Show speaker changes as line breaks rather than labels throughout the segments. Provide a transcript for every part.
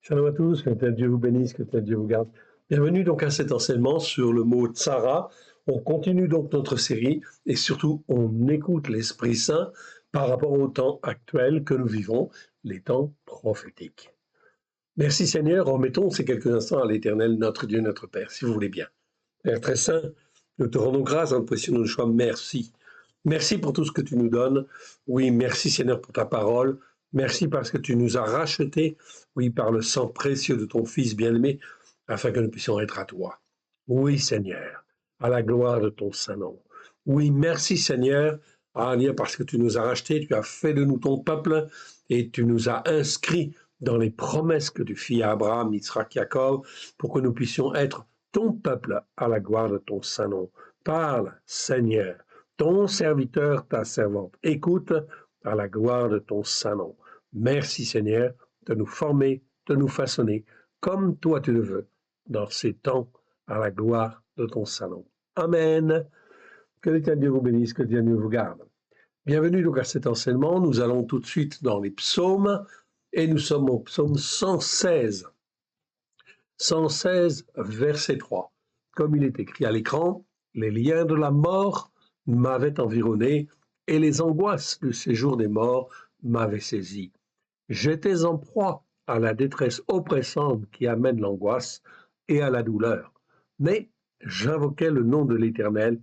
Shalom à tous, que Dieu vous bénisse, que Dieu vous garde. Bienvenue donc à cet enseignement sur le mot Tsara. On continue donc notre série et surtout on écoute l'Esprit Saint par rapport au temps actuel que nous vivons, les temps prophétiques. Merci Seigneur, remettons ces quelques instants à l'Éternel, notre Dieu, notre Père, si vous voulez bien. Père très saint, nous te rendons grâce en position de choix, merci. Merci pour tout ce que tu nous donnes. Oui, merci Seigneur pour ta parole. Merci parce que tu nous as rachetés, oui, par le sang précieux de ton Fils bien-aimé, afin que nous puissions être à toi. Oui Seigneur, à la gloire de ton Saint-Nom. Oui, merci Seigneur, parce que tu nous as rachetés, tu as fait de nous ton peuple et tu nous as inscrits dans les promesses que tu fis à Abraham, Yitzhak, Jacob, pour que nous puissions être ton peuple à la gloire de ton Saint-Nom. Parle, Seigneur, ton serviteur, ta servante, écoute à la gloire de ton Saint-Nom. Merci, Seigneur, de nous former, de nous façonner comme toi tu le veux, dans ces temps, à la gloire de ton Saint-Nom. Amen. Que l'Éternel vous bénisse, que Dieu vous garde. Bienvenue donc à cet enseignement. Nous allons tout de suite dans les psaumes et nous sommes au psaume 116. 116, verset 3. Comme il est écrit à l'écran, les liens de la mort m'avaient environné et les angoisses du séjour des morts m'avaient saisi. J'étais en proie à la détresse oppressante qui amène l'angoisse et à la douleur. Mais j'invoquais le nom de l'Éternel.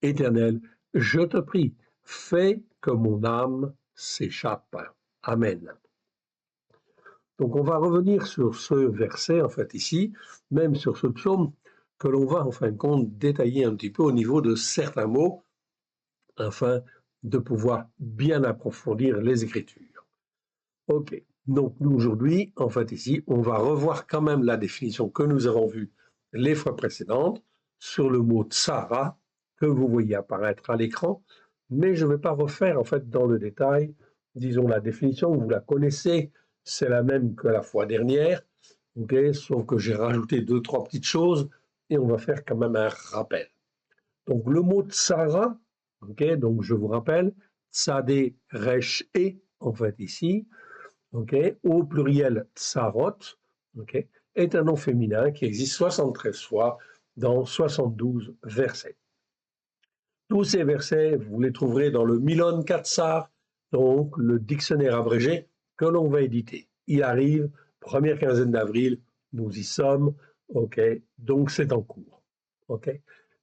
Éternel, je te prie, fais que mon âme s'échappe. Amen. Donc on va revenir sur ce verset, en fait, ici, même sur ce psaume, que l'on va, en fin de compte, détailler un petit peu au niveau de certains mots, afin de pouvoir bien approfondir les Écritures. Ok, donc nous aujourd'hui, en fait, ici, on va revoir quand même la définition que nous avons vue les fois précédentes sur le mot tsara, que vous voyez apparaître à l'écran, mais je ne vais pas refaire, en fait, dans le détail, disons, la définition, vous la connaissez, c'est la même que la fois dernière, okay, sauf que j'ai rajouté 2-3 petites choses et on va faire quand même un rappel. Donc le mot tsara, okay, donc je vous rappelle, tsadé, resh et, en fait ici, okay, au pluriel tsarot, okay, est un nom féminin qui existe 73 fois dans 72 versets. Tous ces versets, vous les trouverez dans le Milon Katsar, donc le dictionnaire abrégé que l'on va éditer. Il arrive, première quinzaine d'avril, nous y sommes, ok, donc c'est en cours. Ok.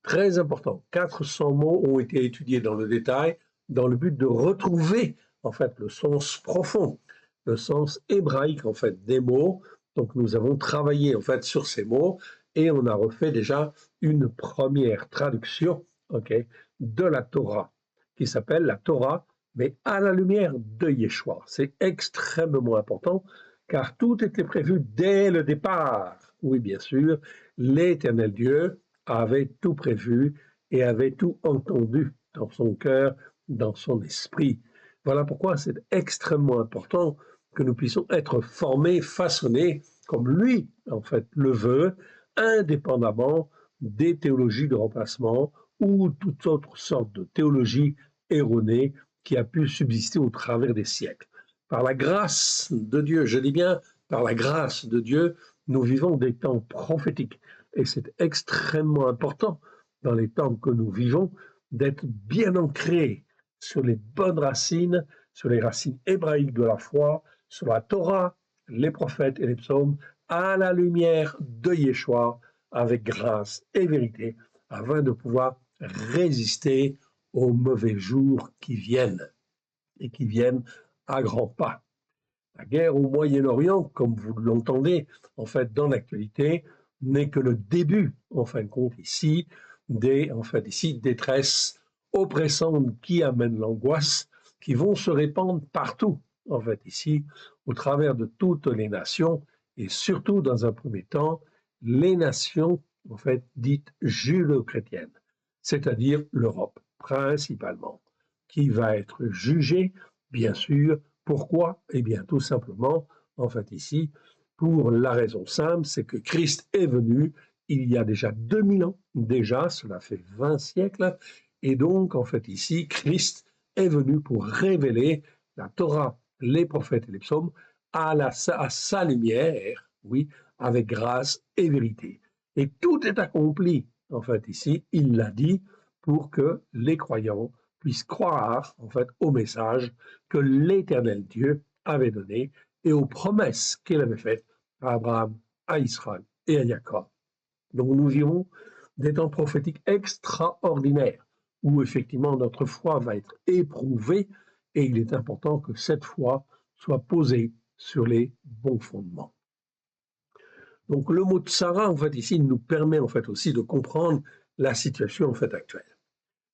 Très important, 400 mots ont été étudiés dans le détail dans le but de retrouver en fait le sens profond, le sens hébraïque en fait des mots. Donc nous avons travaillé en fait sur ces mots et on a refait déjà une première traduction, ok, de la Torah, qui s'appelle la Torah, mais à la lumière de Yeshua. C'est extrêmement important, car tout était prévu dès le départ. Oui, bien sûr, l'Éternel Dieu avait tout prévu et avait tout entendu dans son cœur, dans son esprit. Voilà pourquoi c'est extrêmement important que nous puissions être formés, façonnés, comme lui, en fait, le veut, indépendamment des théologies de remplacement ou toute autre sorte de théologie erronée qui a pu subsister au travers des siècles. Par la grâce de Dieu, je dis bien par la grâce de Dieu, nous vivons des temps prophétiques. Et c'est extrêmement important dans les temps que nous vivons d'être bien ancrés sur les bonnes racines, sur les racines hébraïques de la foi, sur la Torah, les prophètes et les psaumes, à la lumière de Yeshua, avec grâce et vérité, afin de pouvoir résister aux mauvais jours qui viennent, et qui viennent à grands pas. La guerre au Moyen-Orient, comme vous l'entendez, en fait, dans l'actualité, n'est que le début, en fin de compte, ici, ici, détresse oppressante qui amène l'angoisse, qui vont se répandre partout, en fait, ici, au travers de toutes les nations, et surtout, dans un premier temps, les nations, en fait, dites judéo-chrétiennes, c'est-à-dire l'Europe, principalement, qui va être jugée, bien sûr. Pourquoi? Eh bien, tout simplement, en fait, ici, pour la raison simple, c'est que Christ est venu il y a déjà 2000 ans, déjà, cela fait 20 siècles, et donc, en fait, ici, Christ est venu pour révéler la Torah, les prophètes et les psaumes à sa lumière, oui, avec grâce et vérité. Et tout est accompli, en fait, ici, il l'a dit, pour que les croyants puissent croire, en fait, au message que l'Éternel Dieu avait donné et aux promesses qu'il avait faites à Abraham, à Israël et à Jacob. Donc nous vivons des temps prophétiques extraordinaires où effectivement notre foi va être éprouvée et il est important que cette foi soit posée sur les bons fondements. Donc le mot tsara, en fait, ici, nous permet en fait aussi de comprendre la situation en fait actuelle.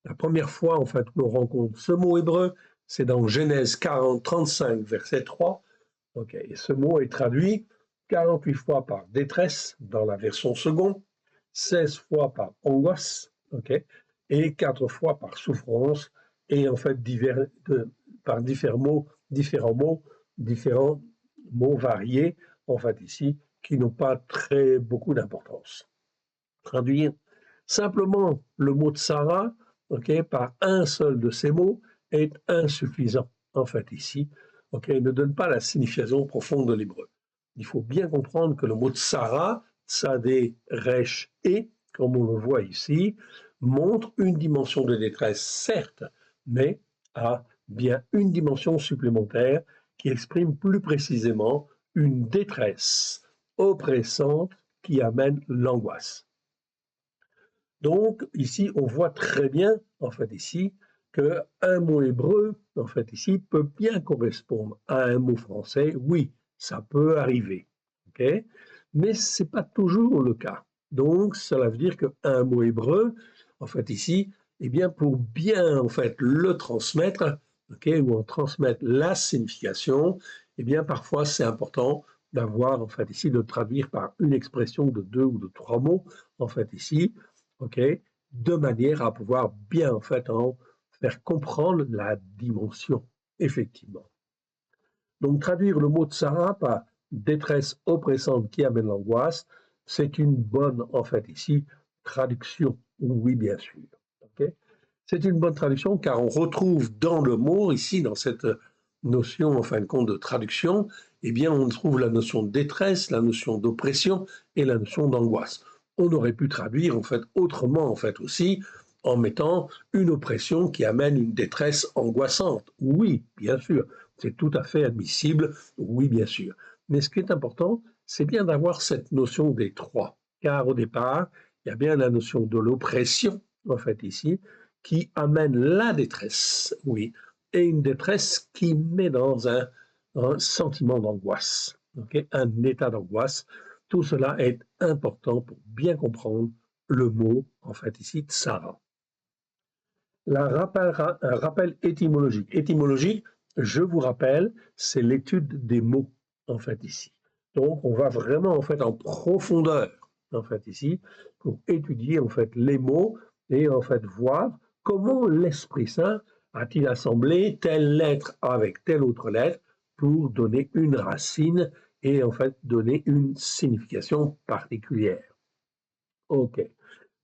La première fois en fait qu'on rencontre ce mot hébreu, c'est dans Genèse 40, 35, verset 3. Okay. Et ce mot est traduit 48 fois par détresse dans la version seconde, 16 fois par angoisse, okay, et 4 fois par souffrance, et en fait par différents mots variés, en fait ici, qui n'ont pas très beaucoup d'importance. Traduire simplement le mot tsara, okay, par un seul de ces mots est insuffisant, en fait ici, okay, ne donne pas la signification profonde de l'hébreu. Il faut bien comprendre que le mot tsara, tsadé, resh et, comme on le voit ici, montre une dimension de détresse, certes, mais a bien une dimension supplémentaire qui exprime plus précisément une détresse oppressante qui amène l'angoisse. Donc, ici, on voit très bien, en fait, ici, qu'un mot hébreu, en fait, ici, peut bien correspondre à un mot français. Oui, ça peut arriver, ok? Mais ce n'est pas toujours le cas. Donc, cela veut dire qu'un mot hébreu, en fait, ici, eh bien, pour bien, en fait, le transmettre, ok, ou en transmettre la signification, eh bien, parfois, c'est important d'avoir, en fait, ici, de traduire par une expression de 2 ou de 3 mots, en fait, ici, okay, de manière à pouvoir bien en fait en faire comprendre la dimension, effectivement. Donc traduire le mot tsara par détresse oppressante qui amène l'angoisse, c'est une bonne en fait ici traduction, oui bien sûr. Okay. C'est une bonne traduction car on retrouve dans le mot ici, dans cette notion en fin de compte de traduction, eh bien on trouve la notion de détresse, la notion d'oppression et la notion d'angoisse. On aurait pu traduire en fait autrement en fait aussi en mettant une oppression qui amène une détresse angoissante. Oui, bien sûr, c'est tout à fait admissible, oui bien sûr. Mais ce qui est important, c'est bien d'avoir cette notion des trois, car au départ, il y a bien la notion de l'oppression en fait ici qui amène la détresse, oui, et une détresse qui met dans un sentiment d'angoisse, okay, un état d'angoisse. Tout cela est important pour bien comprendre le mot, en fait, ici, tsara. Un rappel étymologique. Étymologique, je vous rappelle, c'est l'étude des mots, en fait, ici. Donc, on va vraiment, en fait, en profondeur, en fait, ici, pour étudier, en fait, les mots et, en fait, voir comment l'Esprit Saint a-t-il assemblé telle lettre avec telle autre lettre pour donner une racine et, en fait, donner une signification particulière. OK.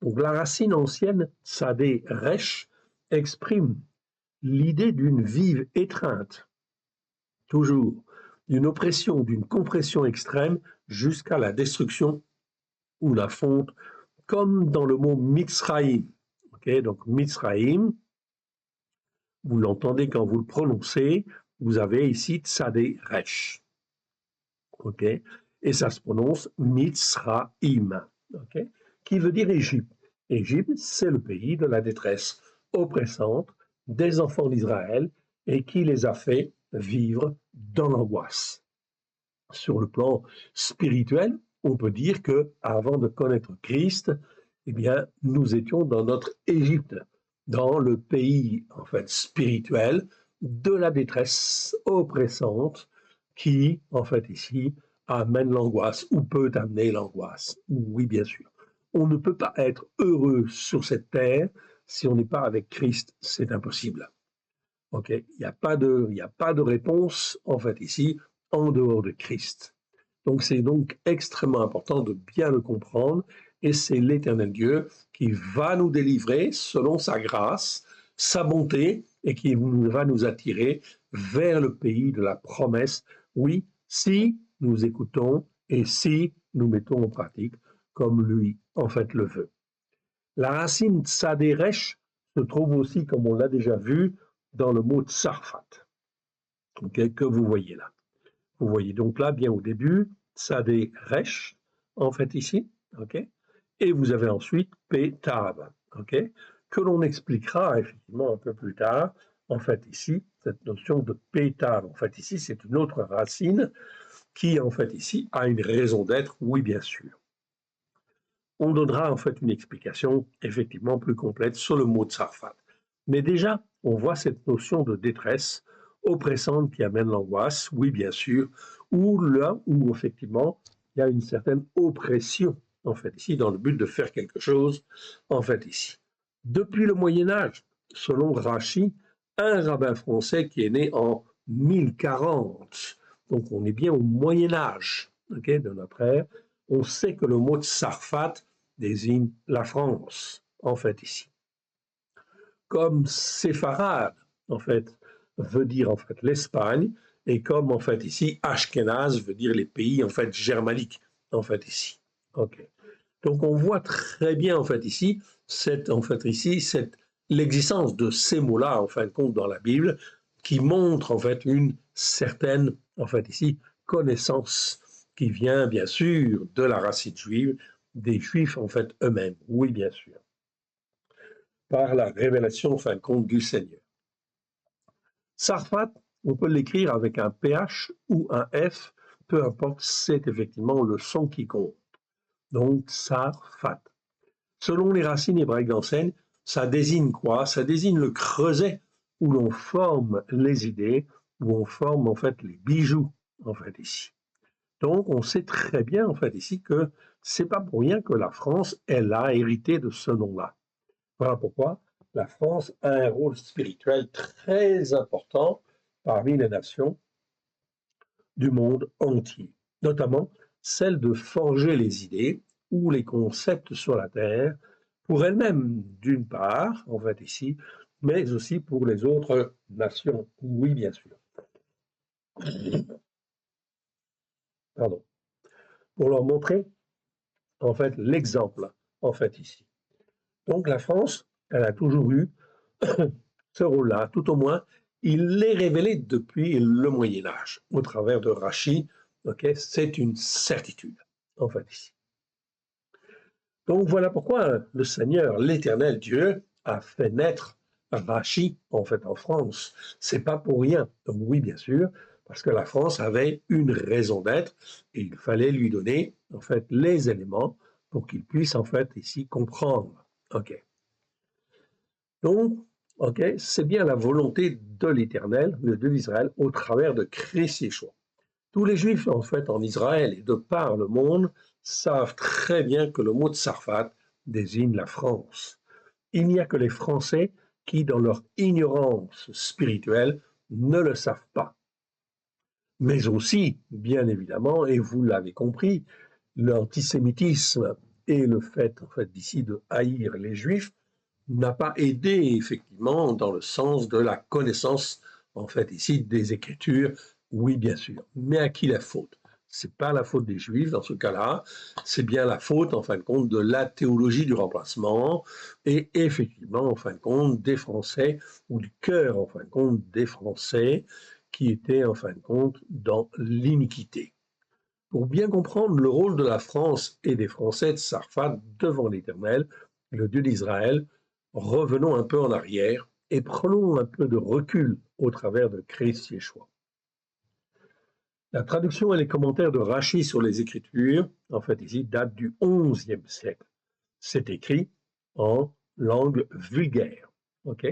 Donc, la racine ancienne, Sadé Resh, exprime l'idée d'une vive étreinte, toujours, d'une oppression, d'une compression extrême jusqu'à la destruction ou la fonte, comme dans le mot Mitzraïm. Okay, donc Mitzraïm, vous l'entendez quand vous le prononcez, vous avez ici Tsadé Resh. Okay, et ça se prononce Mitzraïm, okay, qui veut dire Égypte. Égypte, c'est le pays de la détresse oppressante des enfants d'Israël et qui les a fait vivre dans l'angoisse. Sur le plan spirituel, on peut dire que avant de connaître Christ, eh bien, nous étions dans notre Égypte, dans le pays en fait spirituel de la détresse oppressante qui, en fait, ici, amène l'angoisse ou peut amener l'angoisse. Oui, bien sûr. On ne peut pas être heureux sur cette terre si on n'est pas avec Christ, c'est impossible. Ok, il n'y a pas de réponse, en fait, ici, en dehors de Christ. Donc, c'est donc extrêmement important de bien le comprendre, et c'est l'Éternel Dieu qui va nous délivrer selon sa grâce, sa bonté, et qui va nous attirer vers le pays de la promesse, oui, si nous écoutons et si nous mettons en pratique comme lui, en fait, le veut. La racine tsaderesh se trouve aussi, comme on l'a déjà vu, dans le mot tsarfat, okay, que vous voyez là. Vous voyez donc là, bien au début, tsaderesh, en fait ici, okay, et vous avez ensuite pétav, okay, que l'on expliquera effectivement un peu plus tard. En fait ici, cette notion de pétav, en fait ici, c'est une autre racine qui, en fait ici, a une raison d'être, oui bien sûr. On donnera en fait une explication effectivement plus complète sur le mot tsarfat. Mais déjà, on voit cette notion de détresse oppressante qui amène l'angoisse, oui bien sûr, ou là où effectivement il y a une certaine oppression, en fait ici, dans le but de faire quelque chose, en fait ici. Depuis le Moyen Âge, selon Rachi, un rabbin français qui est né en 1040, donc on est bien au Moyen Âge, okay, de notre ère, on sait que le mot tsarfat désigne la France, en fait, ici. Comme séfarade, en fait, veut dire, en fait, l'Espagne, et comme, en fait, ici, Ashkenaz veut dire les pays, en fait, germaniques, en fait, ici. OK. Donc, on voit très bien, en fait, ici, l'existence de ces mots-là, en fin de compte, dans la Bible, qui montre, en fait, une certaine, en fait, ici, connaissance qui vient, bien sûr, de la racine juive, des Juifs, en fait, eux-mêmes. Oui, bien sûr. Par la révélation, en fin de compte, du Seigneur. Sarfat, on peut l'écrire avec un PH ou un F, peu importe, c'est effectivement le son qui compte. Donc, Sarfat. Selon les racines hébraïques d'enseigne, ça désigne quoi? Ça désigne le creuset où l'on forme les idées, où on forme en fait les bijoux, en fait ici. Donc, on sait très bien en fait ici que c'est pas pour rien que la France, elle a hérité de ce nom-là. Voilà pourquoi la France a un rôle spirituel très important parmi les nations du monde entier, notamment celle de forger les idées ou les concepts sur la Terre pour elle-même, d'une part, en fait ici, mais aussi pour les autres nations. Oui, bien sûr. Pardon. Pour leur montrer, en fait, l'exemple, en fait, ici. Donc, la France, elle a toujours eu ce rôle-là, tout au moins, il l'est révélé depuis le Moyen-Âge, au travers de Rachi. Okay, c'est une certitude, en fait, ici. Donc voilà pourquoi le Seigneur, l'Éternel Dieu, a fait naître Rachi, en fait, en France. C'est pas pour rien. Donc oui, bien sûr, parce que la France avait une raison d'être et il fallait lui donner, en fait, les éléments pour qu'il puisse, en fait, ici comprendre. OK. Donc, OK, c'est bien la volonté de l'Éternel, le Dieu d'Israël, au travers de Christ Yeshua. Tous les Juifs, en fait, en Israël et de par le monde, savent très bien que le mot Tsarfat désigne la France. Il n'y a que les Français qui, dans leur ignorance spirituelle, ne le savent pas. Mais aussi, bien évidemment, et vous l'avez compris, l'antisémitisme et le fait, en fait, d'ici de haïr les Juifs n'a pas aidé, effectivement, dans le sens de la connaissance, en fait, ici, des Écritures. Oui, bien sûr. Mais à qui la faute? C'est pas la faute des Juifs dans ce cas-là, c'est bien la faute, en fin de compte, de la théologie du remplacement et effectivement, en fin de compte, des Français ou du cœur, en fin de compte, des Français qui étaient, en fin de compte, dans l'iniquité. Pour bien comprendre le rôle de la France et des Français de Sarfat devant l'Éternel, le Dieu d'Israël, revenons un peu en arrière et prenons un peu de recul au travers de Christ Yeshua. La traduction et les commentaires de Rachi sur les Écritures, en fait ici, datent du XIe siècle. C'est écrit en langue vulgaire, ok?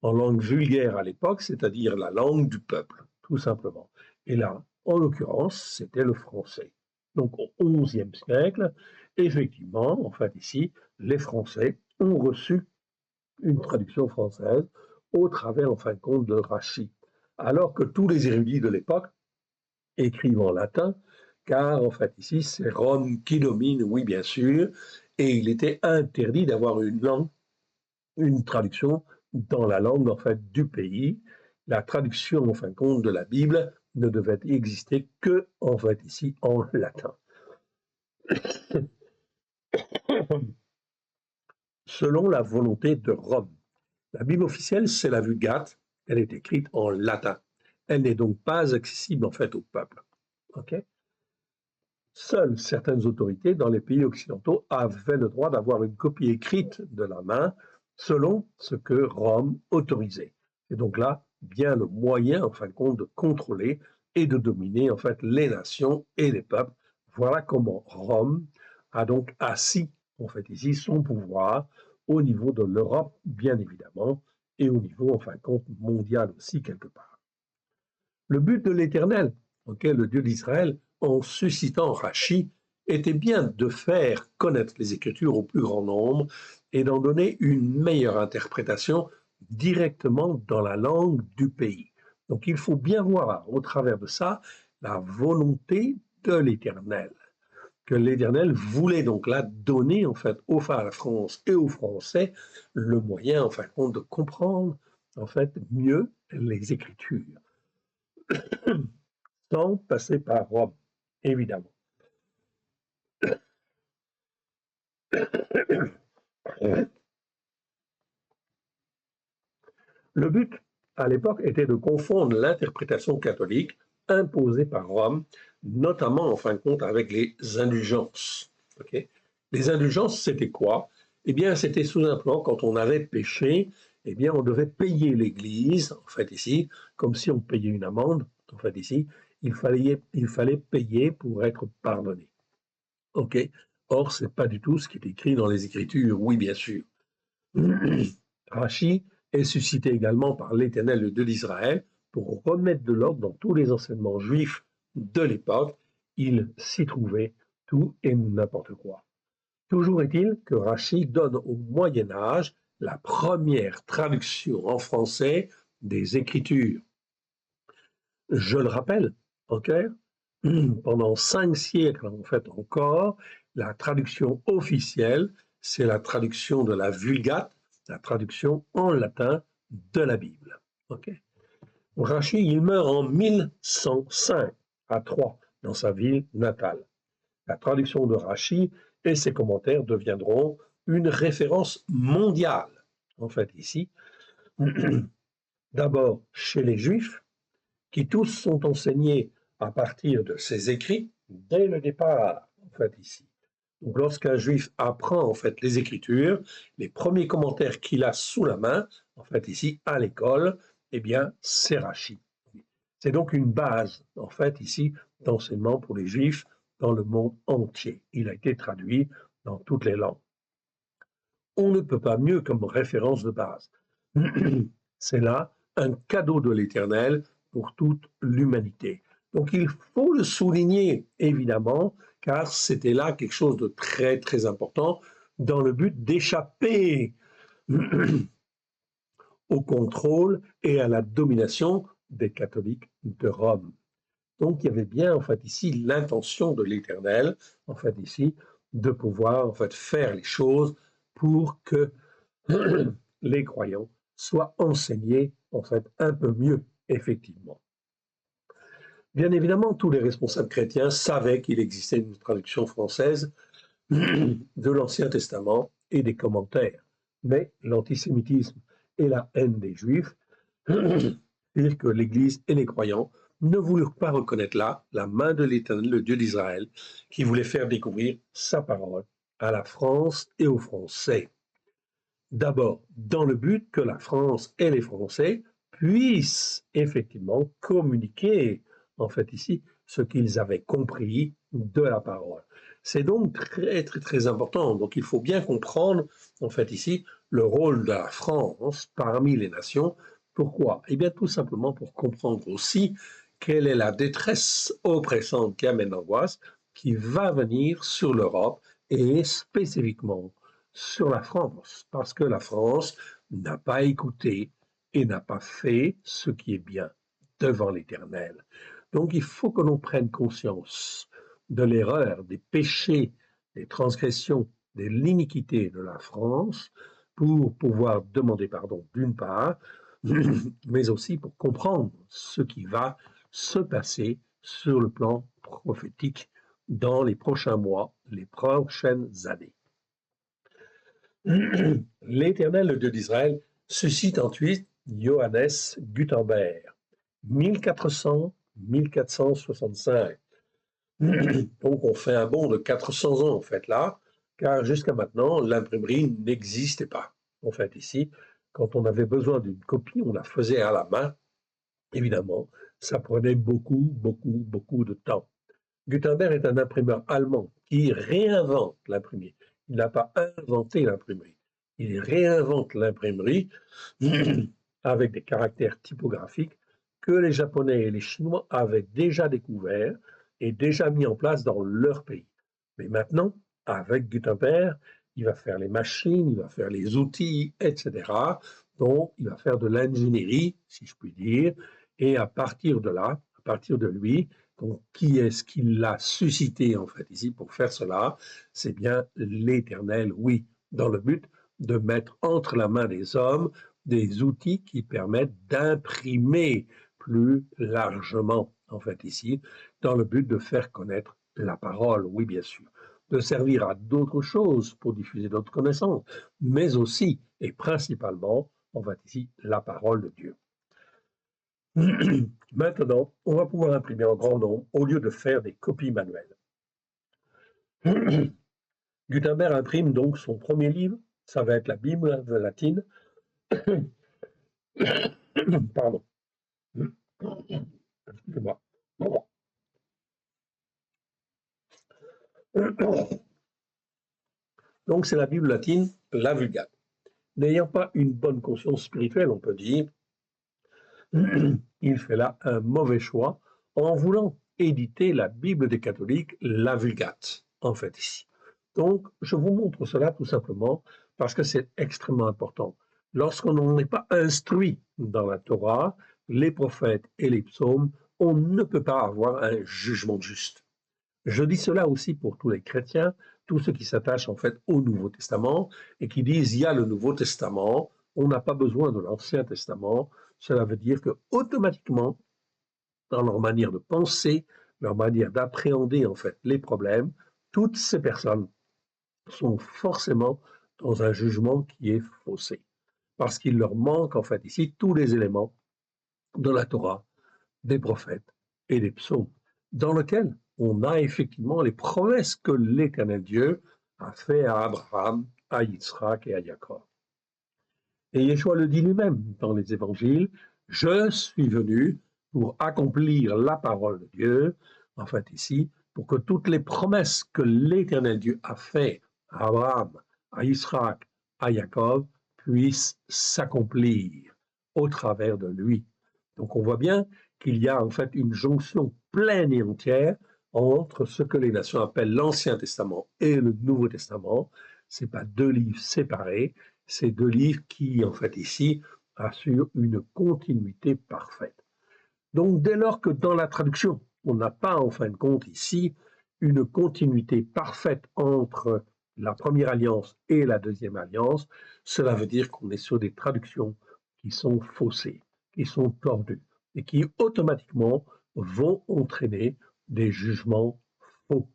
En langue vulgaire à l'époque, c'est-à-dire la langue du peuple, tout simplement. Et là, en l'occurrence, c'était le français. Donc au XIe siècle, effectivement, en fait ici, les Français ont reçu une traduction française au travers, en fin de compte, de Rachi. Alors que tous les érudits de l'époque écrivent en latin, car en fait ici, c'est Rome qui domine, oui bien sûr, et il était interdit d'avoir une langue, une traduction dans la langue en fait du pays. La traduction en fin de compte de la Bible ne devait exister que, en fait, ici, en latin. Selon la volonté de Rome. La Bible officielle, c'est la Vulgate, elle est écrite en latin. Elle n'est donc pas accessible, en fait, au peuple. Okay. Seules certaines autorités dans les pays occidentaux avaient le droit d'avoir une copie écrite de la main selon ce que Rome autorisait. Et donc là, bien le moyen, en fin de compte, de contrôler et de dominer, en fait, les nations et les peuples. Voilà comment Rome a donc assis, en fait, ici, son pouvoir au niveau de l'Europe, bien évidemment, et au niveau, en fin de compte, mondial aussi, quelque part. Le but de l'Éternel, le Dieu d'Israël, en suscitant Rachi, était bien de faire connaître les Écritures au plus grand nombre et d'en donner une meilleure interprétation directement dans la langue du pays. Donc il faut bien voir au travers de ça la volonté de l'Éternel, que l'Éternel voulait donc là donner en fait à la France et aux Français le moyen en fin de compte de comprendre en fait mieux les Écritures sans passer par Rome, évidemment. Le but, à l'époque, était de confondre l'interprétation catholique imposée par Rome, notamment en fin de compte avec les indulgences. Okay. Les indulgences, c'était quoi? Eh bien, c'était sous un plan, quand on avait péché, eh bien, on devait payer l'Église, en fait ici, comme si on payait une amende, en fait ici, il fallait payer pour être pardonné. Ok. Or, c'est pas du tout ce qui est écrit dans les Écritures, oui, bien sûr. Rachi est suscité également par l'Éternel, le Dieu d'Israël, pour remettre de l'ordre dans tous les enseignements juifs de l'époque. Il s'y trouvait tout et n'importe quoi. Toujours est-il que Rachi donne au Moyen Âge la première traduction en français des Écritures. Je le rappelle, ok, pendant 5 siècles en fait encore, la traduction officielle, c'est la traduction de la Vulgate, la traduction en latin de la Bible. Okay. Rachi, il meurt en 1105 à Troyes, dans sa ville natale. La traduction de Rachi et ses commentaires deviendront une référence mondiale, en fait ici, d'abord chez les Juifs, qui tous sont enseignés à partir de ses écrits dès le départ, en fait ici. Donc, lorsqu'un juif apprend en fait les Écritures, les premiers commentaires qu'il a sous la main, en fait ici à l'école, eh bien c'est Rachi. C'est donc une base en fait ici d'enseignement pour les Juifs dans le monde entier. Il a été traduit dans toutes les langues. On ne peut pas mieux comme référence de base. C'est là un cadeau de l'Éternel pour toute l'humanité. Donc il faut le souligner évidemment, car c'était là quelque chose de très très important dans le but d'échapper au contrôle et à la domination des catholiques de Rome. Donc il y avait bien en fait ici l'intention de l'Éternel, en fait ici, de pouvoir en fait faire les choses pour que les croyants soient enseignés en fait un peu mieux, effectivement. Bien évidemment, tous les responsables chrétiens savaient qu'il existait une traduction française de l'Ancien Testament et des commentaires, mais l'antisémitisme et la haine des Juifs firent que l'Église et les croyants ne voulurent pas reconnaître là la main de l'Éternel, le Dieu d'Israël, qui voulait faire découvrir sa parole à la France et aux Français. D'abord, dans le but que la France et les Français puissent effectivement communiquer, en fait ici, ce qu'ils avaient compris de la parole. C'est donc très, très, très important. Donc il faut bien comprendre, en fait ici, le rôle de la France parmi les nations. Pourquoi? Eh bien, tout simplement pour comprendre aussi quelle est la détresse oppressante qui amène l'angoisse qui va venir sur l'Europe et spécifiquement sur la France, parce que la France n'a pas écouté et n'a pas fait ce qui est bien devant l'Éternel. Donc il faut que l'on prenne conscience de l'erreur, des péchés, des transgressions, de l'iniquité de la France pour pouvoir demander pardon d'une part, mais aussi pour comprendre ce qui va se passer sur le plan prophétique dans les prochains mois, les prochaines années. L'Éternel, le Dieu d'Israël, suscite ensuite Johannes Gutenberg, 1400-1465. Donc on fait un bond de 400 ans en fait là, car jusqu'à maintenant l'imprimerie n'existait pas. En fait ici, quand on avait besoin d'une copie, on la faisait à la main. Évidemment, ça prenait beaucoup de temps. Gutenberg est un imprimeur allemand qui réinvente l'imprimerie. Il n'a pas inventé l'imprimerie. Il réinvente l'imprimerie avec des caractères typographiques que les Japonais et les Chinois avaient déjà découverts et déjà mis en place dans leur pays. Mais maintenant, avec Gutenberg, il va faire les machines, il va faire les outils, etc. Donc, il va faire de l'ingénierie, si je puis dire, et à partir de là, à partir de lui, donc qui est-ce qui l'a suscité en fait ici pour faire cela? C'est bien l'Éternel, oui, dans le but de mettre entre la main des hommes des outils qui permettent d'imprimer plus largement, en fait, ici, dans le but de faire connaître la parole, oui, bien sûr, de servir à d'autres choses pour diffuser d'autres connaissances, mais aussi et principalement, en fait, ici, la parole de Dieu. Maintenant, on va pouvoir imprimer en grand nombre au lieu de faire des copies manuelles. Gutenberg imprime donc son premier livre, ça va être la Bible latine. Pardon. Excusez-moi. Donc c'est la Bible latine, la Vulgate. N'ayant pas une bonne conscience spirituelle, on peut dire, il fait là un mauvais choix en voulant éditer la Bible des catholiques, la Vulgate, en fait ici. Donc je vous montre cela tout simplement parce que c'est extrêmement important. Lorsqu'on n'est pas instruit dans la Torah, les prophètes et les psaumes, on ne peut pas avoir un jugement juste. Je dis cela aussi pour tous les chrétiens, tous ceux qui s'attachent en fait au Nouveau Testament et qui disent il y a le Nouveau Testament, on n'a pas besoin de l'Ancien Testament. Cela veut dire que automatiquement, dans leur manière de penser, leur manière d'appréhender en fait les problèmes, toutes ces personnes sont forcément dans un jugement qui est faussé, parce qu'il leur manque en fait ici tous les éléments de la Torah, des prophètes et des psaumes, dans lequel on a effectivement les promesses que l'Éternel Dieu a fait à Abraham, à Yitzhak et à Jacob. Et Yeshua le dit lui-même dans les évangiles, je suis venu pour accomplir la parole de Dieu, en fait ici, pour que toutes les promesses que l'Éternel Dieu a fait à Abraham, à Yitzhak, à Jacob, puissent s'accomplir au travers de lui. Donc on voit bien qu'il y a en fait une jonction pleine et entière entre ce que les nations appellent l'Ancien Testament et le Nouveau Testament. Ce n'est pas deux livres séparés, c'est deux livres qui, en fait, ici, assurent une continuité parfaite. Donc, dès lors que dans la traduction, on n'a pas, en fin de compte, ici, une continuité parfaite entre la première alliance et la deuxième alliance, cela veut dire qu'on est sur des traductions qui sont faussées, qui sont tordues, et qui automatiquement vont entraîner des jugements faux,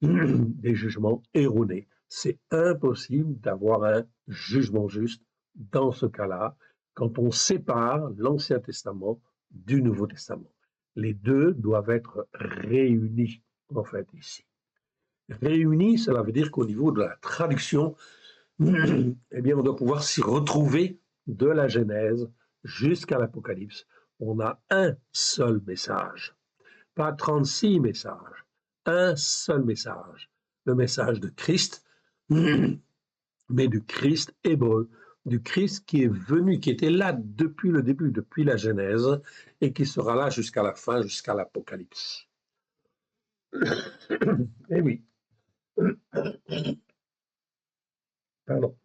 des jugements erronés. C'est impossible d'avoir un jugement juste dans ce cas-là, quand on sépare l'Ancien Testament du Nouveau Testament. Les deux doivent être réunis, en fait, ici. Réunis, cela veut dire qu'au niveau de la traduction, eh bien, on doit pouvoir s'y retrouver de la Genèse jusqu'à l'Apocalypse. On a un seul message, pas 36 messages, un seul message, le message de Christ, mais du Christ hébreu, du Christ qui est venu, qui était là depuis le début, depuis la Genèse, et qui sera là jusqu'à la fin, jusqu'à l'Apocalypse. Eh oui. Pardon.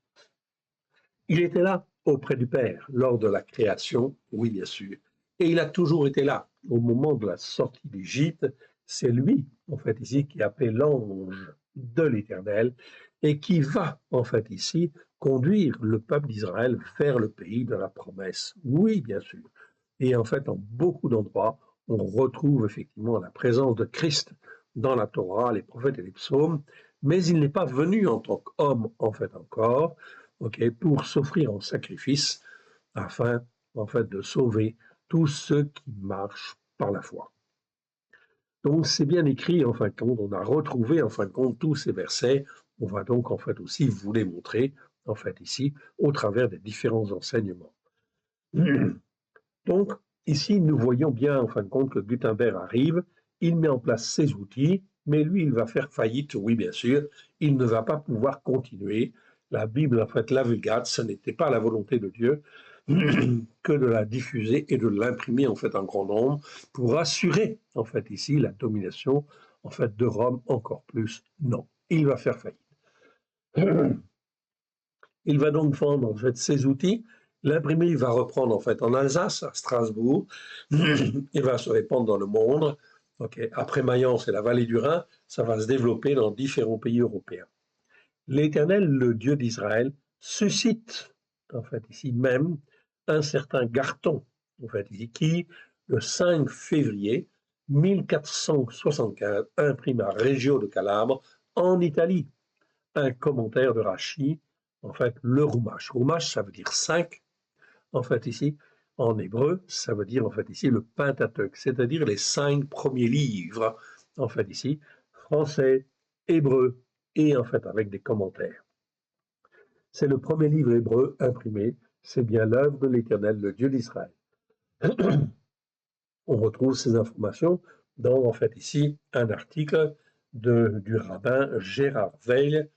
Il était là auprès du Père lors de la création, oui bien sûr, et il a toujours été là au moment de la sortie d'Égypte. C'est lui, en fait, ici, qui appelait l'ange de l'Éternel et qui va, en fait, ici, conduire le peuple d'Israël vers le pays de la promesse. Oui, bien sûr. Et en fait, en beaucoup d'endroits, on retrouve effectivement la présence de Christ dans la Torah, les prophètes et les psaumes, mais il n'est pas venu en tant qu'homme, en fait, encore, pour s'offrir en sacrifice afin, en fait, de sauver tous ceux qui marchent par la foi. Donc, c'est bien écrit, en fin de compte, on a retrouvé, en fin de compte, tous ces versets. On va donc, en fait, aussi vous les montrer, en fait, ici, au travers des différents enseignements. Donc, ici, nous voyons bien, en fin de compte, que Gutenberg arrive, il met en place ses outils, mais lui, il va faire faillite, oui, bien sûr, il ne va pas pouvoir continuer. La Bible, en fait, la Vulgate, ce n'était pas la volonté de Dieu que de la diffuser et de l'imprimer, en fait, en grand nombre, pour assurer, en fait, ici, la domination, en fait, de Rome encore plus. Non, il va faire faillite. Il va donc vendre en fait ses outils. L'imprimerie va reprendre en fait en Alsace, à Strasbourg, et va se répandre dans le monde. Après Mayence et la vallée du Rhin, ça va se développer dans différents pays européens. L'Éternel, le Dieu d'Israël, suscite en fait ici même un certain Garton, en fait ici, qui le 5 février 1475 imprime à Reggio de Calabre en Italie un commentaire de Rachi, en fait, le Rumash. Rumash, ça veut dire 5, en fait, ici, en hébreu, ça veut dire, en fait, ici, le Pentateuque, c'est-à-dire les 5 premiers livres, en fait, ici, français, hébreu, et en fait, avec des commentaires. C'est le premier livre hébreu imprimé, c'est bien l'œuvre de l'Éternel, le Dieu d'Israël. On retrouve ces informations dans, en fait, ici, un article du rabbin Gérard Weil,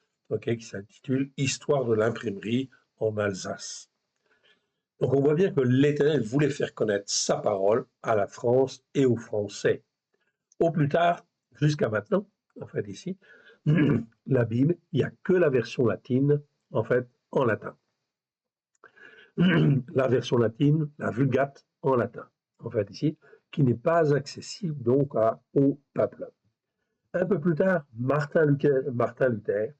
qui s'intitule Histoire de l'imprimerie en Alsace. Donc on voit bien que l'Éternel voulait faire connaître sa parole à la France et aux Français. Au plus tard, jusqu'à maintenant, en fait ici, la Bible, il n'y a que la version latine, en fait, en latin. La version latine, la Vulgate, en latin, en fait ici, qui n'est pas accessible donc au peuple. Un peu plus tard, Martin Luther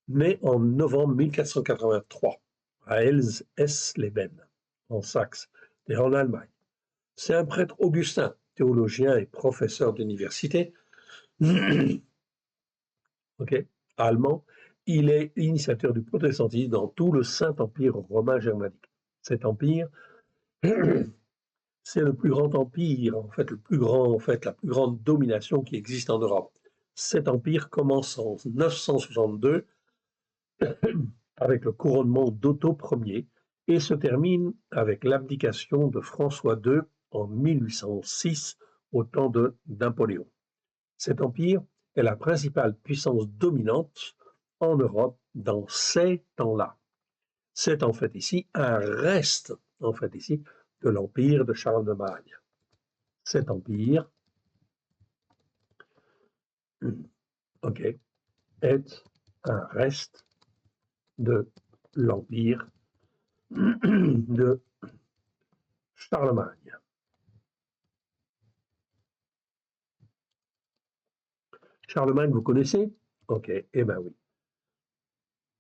né en novembre 1483 à Elsleben, en Saxe, et en Allemagne. C'est un prêtre augustin, théologien et professeur d'université, allemand. Il est initiateur du protestantisme dans tout le Saint-Empire romain germanique. Cet empire, c'est le plus grand empire, en fait, la plus grande domination qui existe en Europe. Cet empire commence en 962 avec le couronnement d'Otto Ier et se termine avec l'abdication de François II en 1806 au temps de Napoléon. Cet empire est la principale puissance dominante en Europe dans ces temps-là. C'est en fait ici un reste en fait ici de l'empire de Charlemagne. Cet empire est un reste de l'empire de Charlemagne. Charlemagne, vous connaissez? Eh bien oui.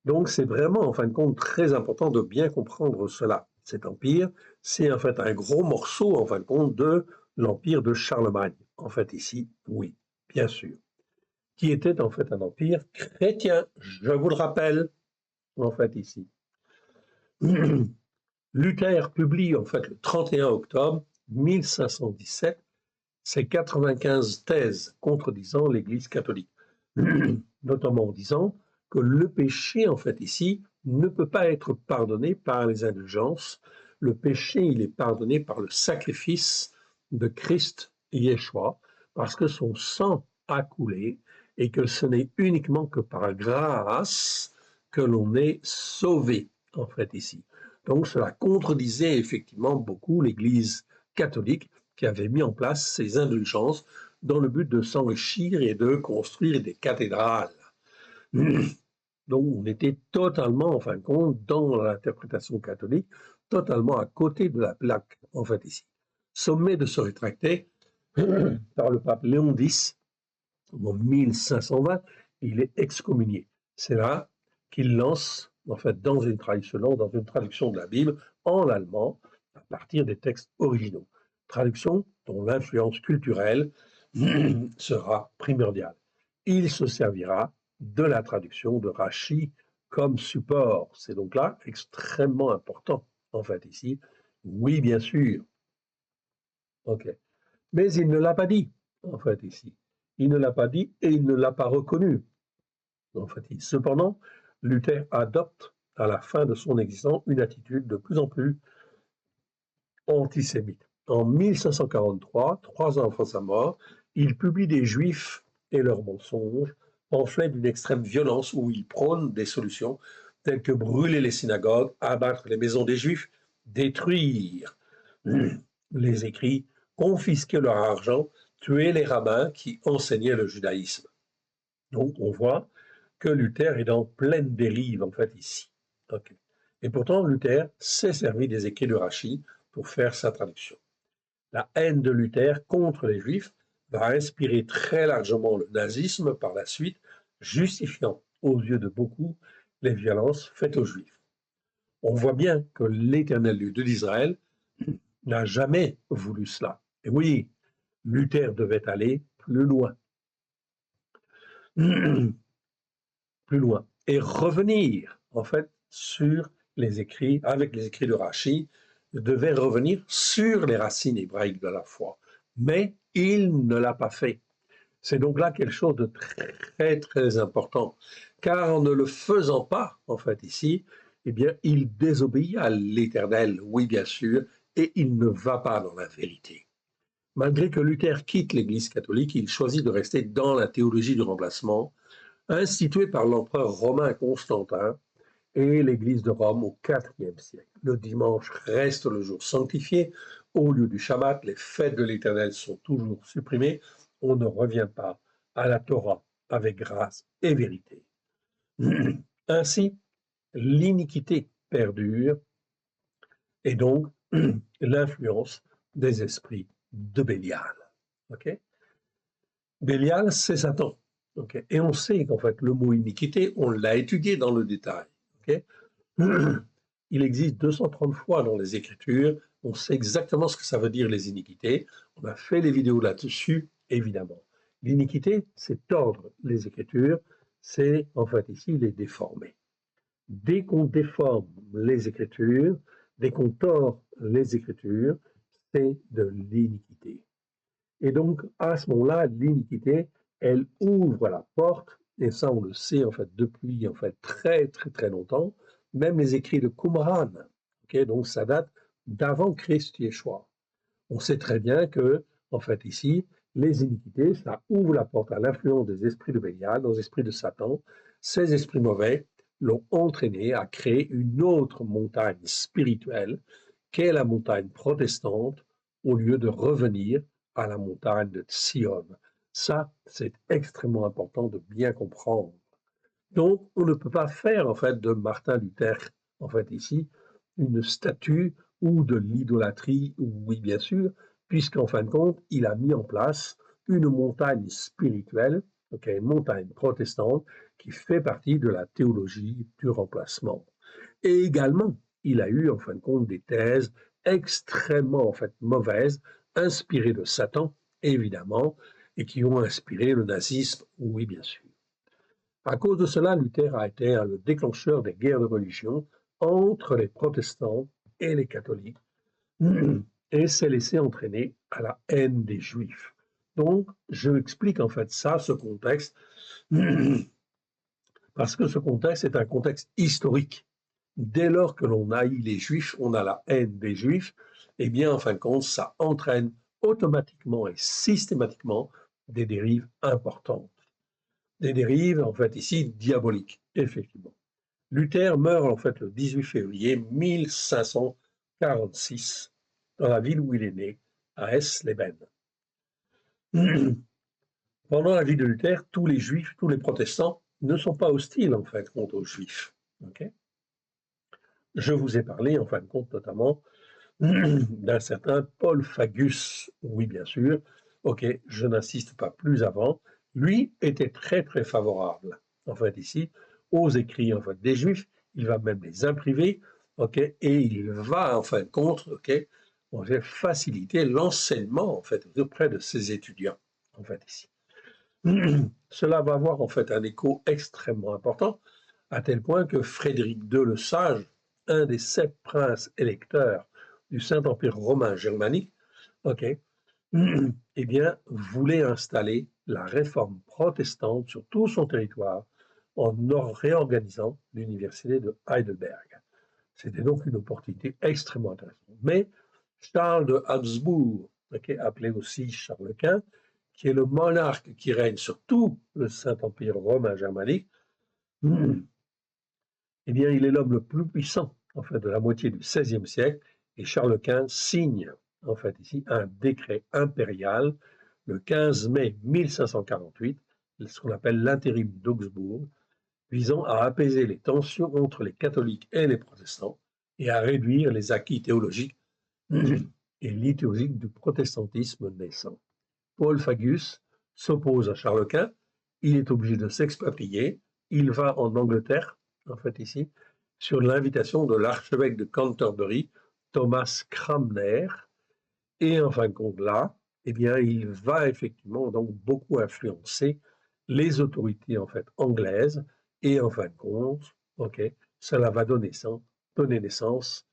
Donc c'est vraiment, en fin de compte, très important de bien comprendre cela. Cet empire, c'est en fait un gros morceau, en fin de compte, de l'empire de Charlemagne. En fait, ici, oui, bien sûr. Qui était en fait un empire chrétien, je vous le rappelle, en fait, ici. Luther publie, en fait, le 31 octobre 1517, ses 95 thèses contredisant l'Église catholique, notamment en disant que le péché, en fait, ici, ne peut pas être pardonné par les indulgences. Le péché, il est pardonné par le sacrifice de Christ Yeshua, parce que son sang a coulé et que ce n'est uniquement que par grâce que l'on est sauvé, en fait, ici. Donc, cela contredisait effectivement beaucoup l'Église catholique qui avait mis en place ces indulgences dans le but de s'enrichir et de construire des cathédrales. Donc on était totalement, en fin de compte, dans l'interprétation catholique, totalement à côté de la plaque, en fait, ici. Sommet de se rétracter par le pape Léon X, en 1520, il est excommunié. C'est là qu'il lance, en fait, dans une traduction de la Bible, en allemand, à partir des textes originaux. Traduction dont l'influence culturelle sera primordiale. Il se servira de la traduction de Rachi comme support. C'est donc là extrêmement important, en fait, ici. Oui, bien sûr. OK. Mais il ne l'a pas dit, en fait, ici. Il ne l'a pas dit et il ne l'a pas reconnu, en fait. Cependant, Luther adopte, à la fin de son existence, une attitude de plus en plus antisémite. En 1543, 3 ans avant sa mort, il publie des Juifs et leurs mensonges, pamphlet d'une extrême violence où il prône des solutions telles que brûler les synagogues, abattre les maisons des Juifs, détruire les écrits, confisquer leur argent, tuer les rabbins qui enseignaient le judaïsme. Donc on voit que Luther est dans pleine dérive en fait ici. Okay. Et pourtant Luther s'est servi des écrits de Rachi pour faire sa traduction. La haine de Luther contre les Juifs va inspirer très largement le nazisme par la suite, justifiant aux yeux de beaucoup les violences faites aux Juifs. On voit bien que l'Éternel Dieu d'Israël n'a jamais voulu cela. Et oui, Luther devait aller plus loin. Plus loin. Et revenir, en fait, sur les écrits, avec les écrits de Rachi, devait revenir sur les racines hébraïques de la foi. Mais il ne l'a pas fait. C'est donc là quelque chose de très, très important. Car en ne le faisant pas, en fait, ici, eh bien, il désobéit à l'Éternel, oui, bien sûr, et il ne va pas dans la vérité. Malgré que Luther quitte l'Église catholique, il choisit de rester dans la théologie du remplacement, instituée par l'empereur romain Constantin et l'Église de Rome au IVe siècle. Le dimanche reste le jour sanctifié. Au lieu du Shabbat, les fêtes de l'Éternel sont toujours supprimées. On ne revient pas à la Torah avec grâce et vérité. Ainsi, l'iniquité perdure et donc l'influence des esprits de Bélial. Okay? Bélial, c'est Satan. Okay? Et on sait qu'en fait, le mot iniquité, on l'a étudié dans le détail. Okay? Il existe 230 fois dans les Écritures. On sait exactement ce que ça veut dire les iniquités. On a fait les vidéos là-dessus, évidemment. L'iniquité, c'est tordre les Écritures, c'est en fait ici les déformer. Dès qu'on déforme les Écritures, dès qu'on tord les Écritures, c'est de l'iniquité. Et donc, à ce moment-là, l'iniquité, elle ouvre la porte, et ça, on le sait en fait depuis en fait très très très longtemps. Même les écrits de Qumran, okay, donc ça date d'avant Christ Yeshua. On sait très bien que, en fait, ici, les iniquités, ça ouvre la porte à l'influence des esprits de Bélial, des esprits de Satan. Ces esprits mauvais l'ont entraîné à créer une autre montagne spirituelle, qu'est la montagne protestante, au lieu de revenir à la montagne de Sion. Ça, c'est extrêmement important de bien comprendre. Donc, on ne peut pas faire, en fait, de Martin Luther, en fait, ici, une statue ou de l'idolâtrie, oui, bien sûr, puisqu'en fin de compte, il a mis en place une montagne spirituelle, okay, une montagne protestante, qui fait partie de la théologie du remplacement. Et également, il a eu, en fin de compte, des thèses extrêmement, en fait, mauvaises, inspirées de Satan, évidemment, et qui ont inspiré le nazisme, oui, bien sûr. À cause de cela, Luther a été le déclencheur des guerres de religion entre les protestants et les catholiques et s'est laissé entraîner à la haine des juifs. Donc, je explique en fait ça, ce contexte, parce que ce contexte est un contexte historique. Dès lors que l'on haït les juifs, on a la haine des juifs, eh bien, en fin de compte, ça entraîne automatiquement et systématiquement des dérives importantes. Des dérives, en fait, ici, diaboliques, effectivement. Luther meurt, en fait, le 18 février 1546, dans la ville où il est né, à Eisleben. Pendant la vie de Luther, tous les juifs, tous les protestants ne sont pas hostiles, en fait, contre aux juifs. Okay? Je vous ai parlé, en fin de compte, notamment, d'un certain Paul Fagus. Oui, bien sûr. Ok, je n'insiste pas plus avant. Lui était très, très favorable, en fait, ici, aux écrits, en fait, des Juifs. Il va même les imprimer ok, et il va en fin de compte, ok, on va faciliter l'enseignement en fait auprès de ses étudiants, en fait ici. Cela va avoir en fait un écho extrêmement important, à tel point que Frédéric II le Sage, un des 7 princes électeurs du Saint-Empire romain germanique, ok, eh bien, voulait installer la réforme protestante sur tout son territoire en réorganisant l'université de Heidelberg. C'était donc une opportunité extrêmement intéressante. Mais Charles de Habsbourg, okay, appelé aussi Charles Quint, qui est le monarque qui règne sur tout le Saint-Empire romain germanique, eh bien, il est l'homme le plus puissant en fait, de la moitié du XVIe siècle, et Charles Quint signe en fait ici un décret impérial le 15 mai 1548, ce qu'on appelle l'intérim d'Augsbourg, visant à apaiser les tensions entre les catholiques et les protestants et à réduire les acquis théologiques et liturgiques du protestantisme naissant. Paul Fagius s'oppose à Charles Quint, il est obligé de s'expatrier, il va en Angleterre, en fait ici, sur l'invitation de l'archevêque de Canterbury, Thomas Cranmer, et en fin de compte là, eh bien, il va effectivement donc beaucoup influencer les autorités en fait anglaises, et en fin de compte, ok, cela va donner naissance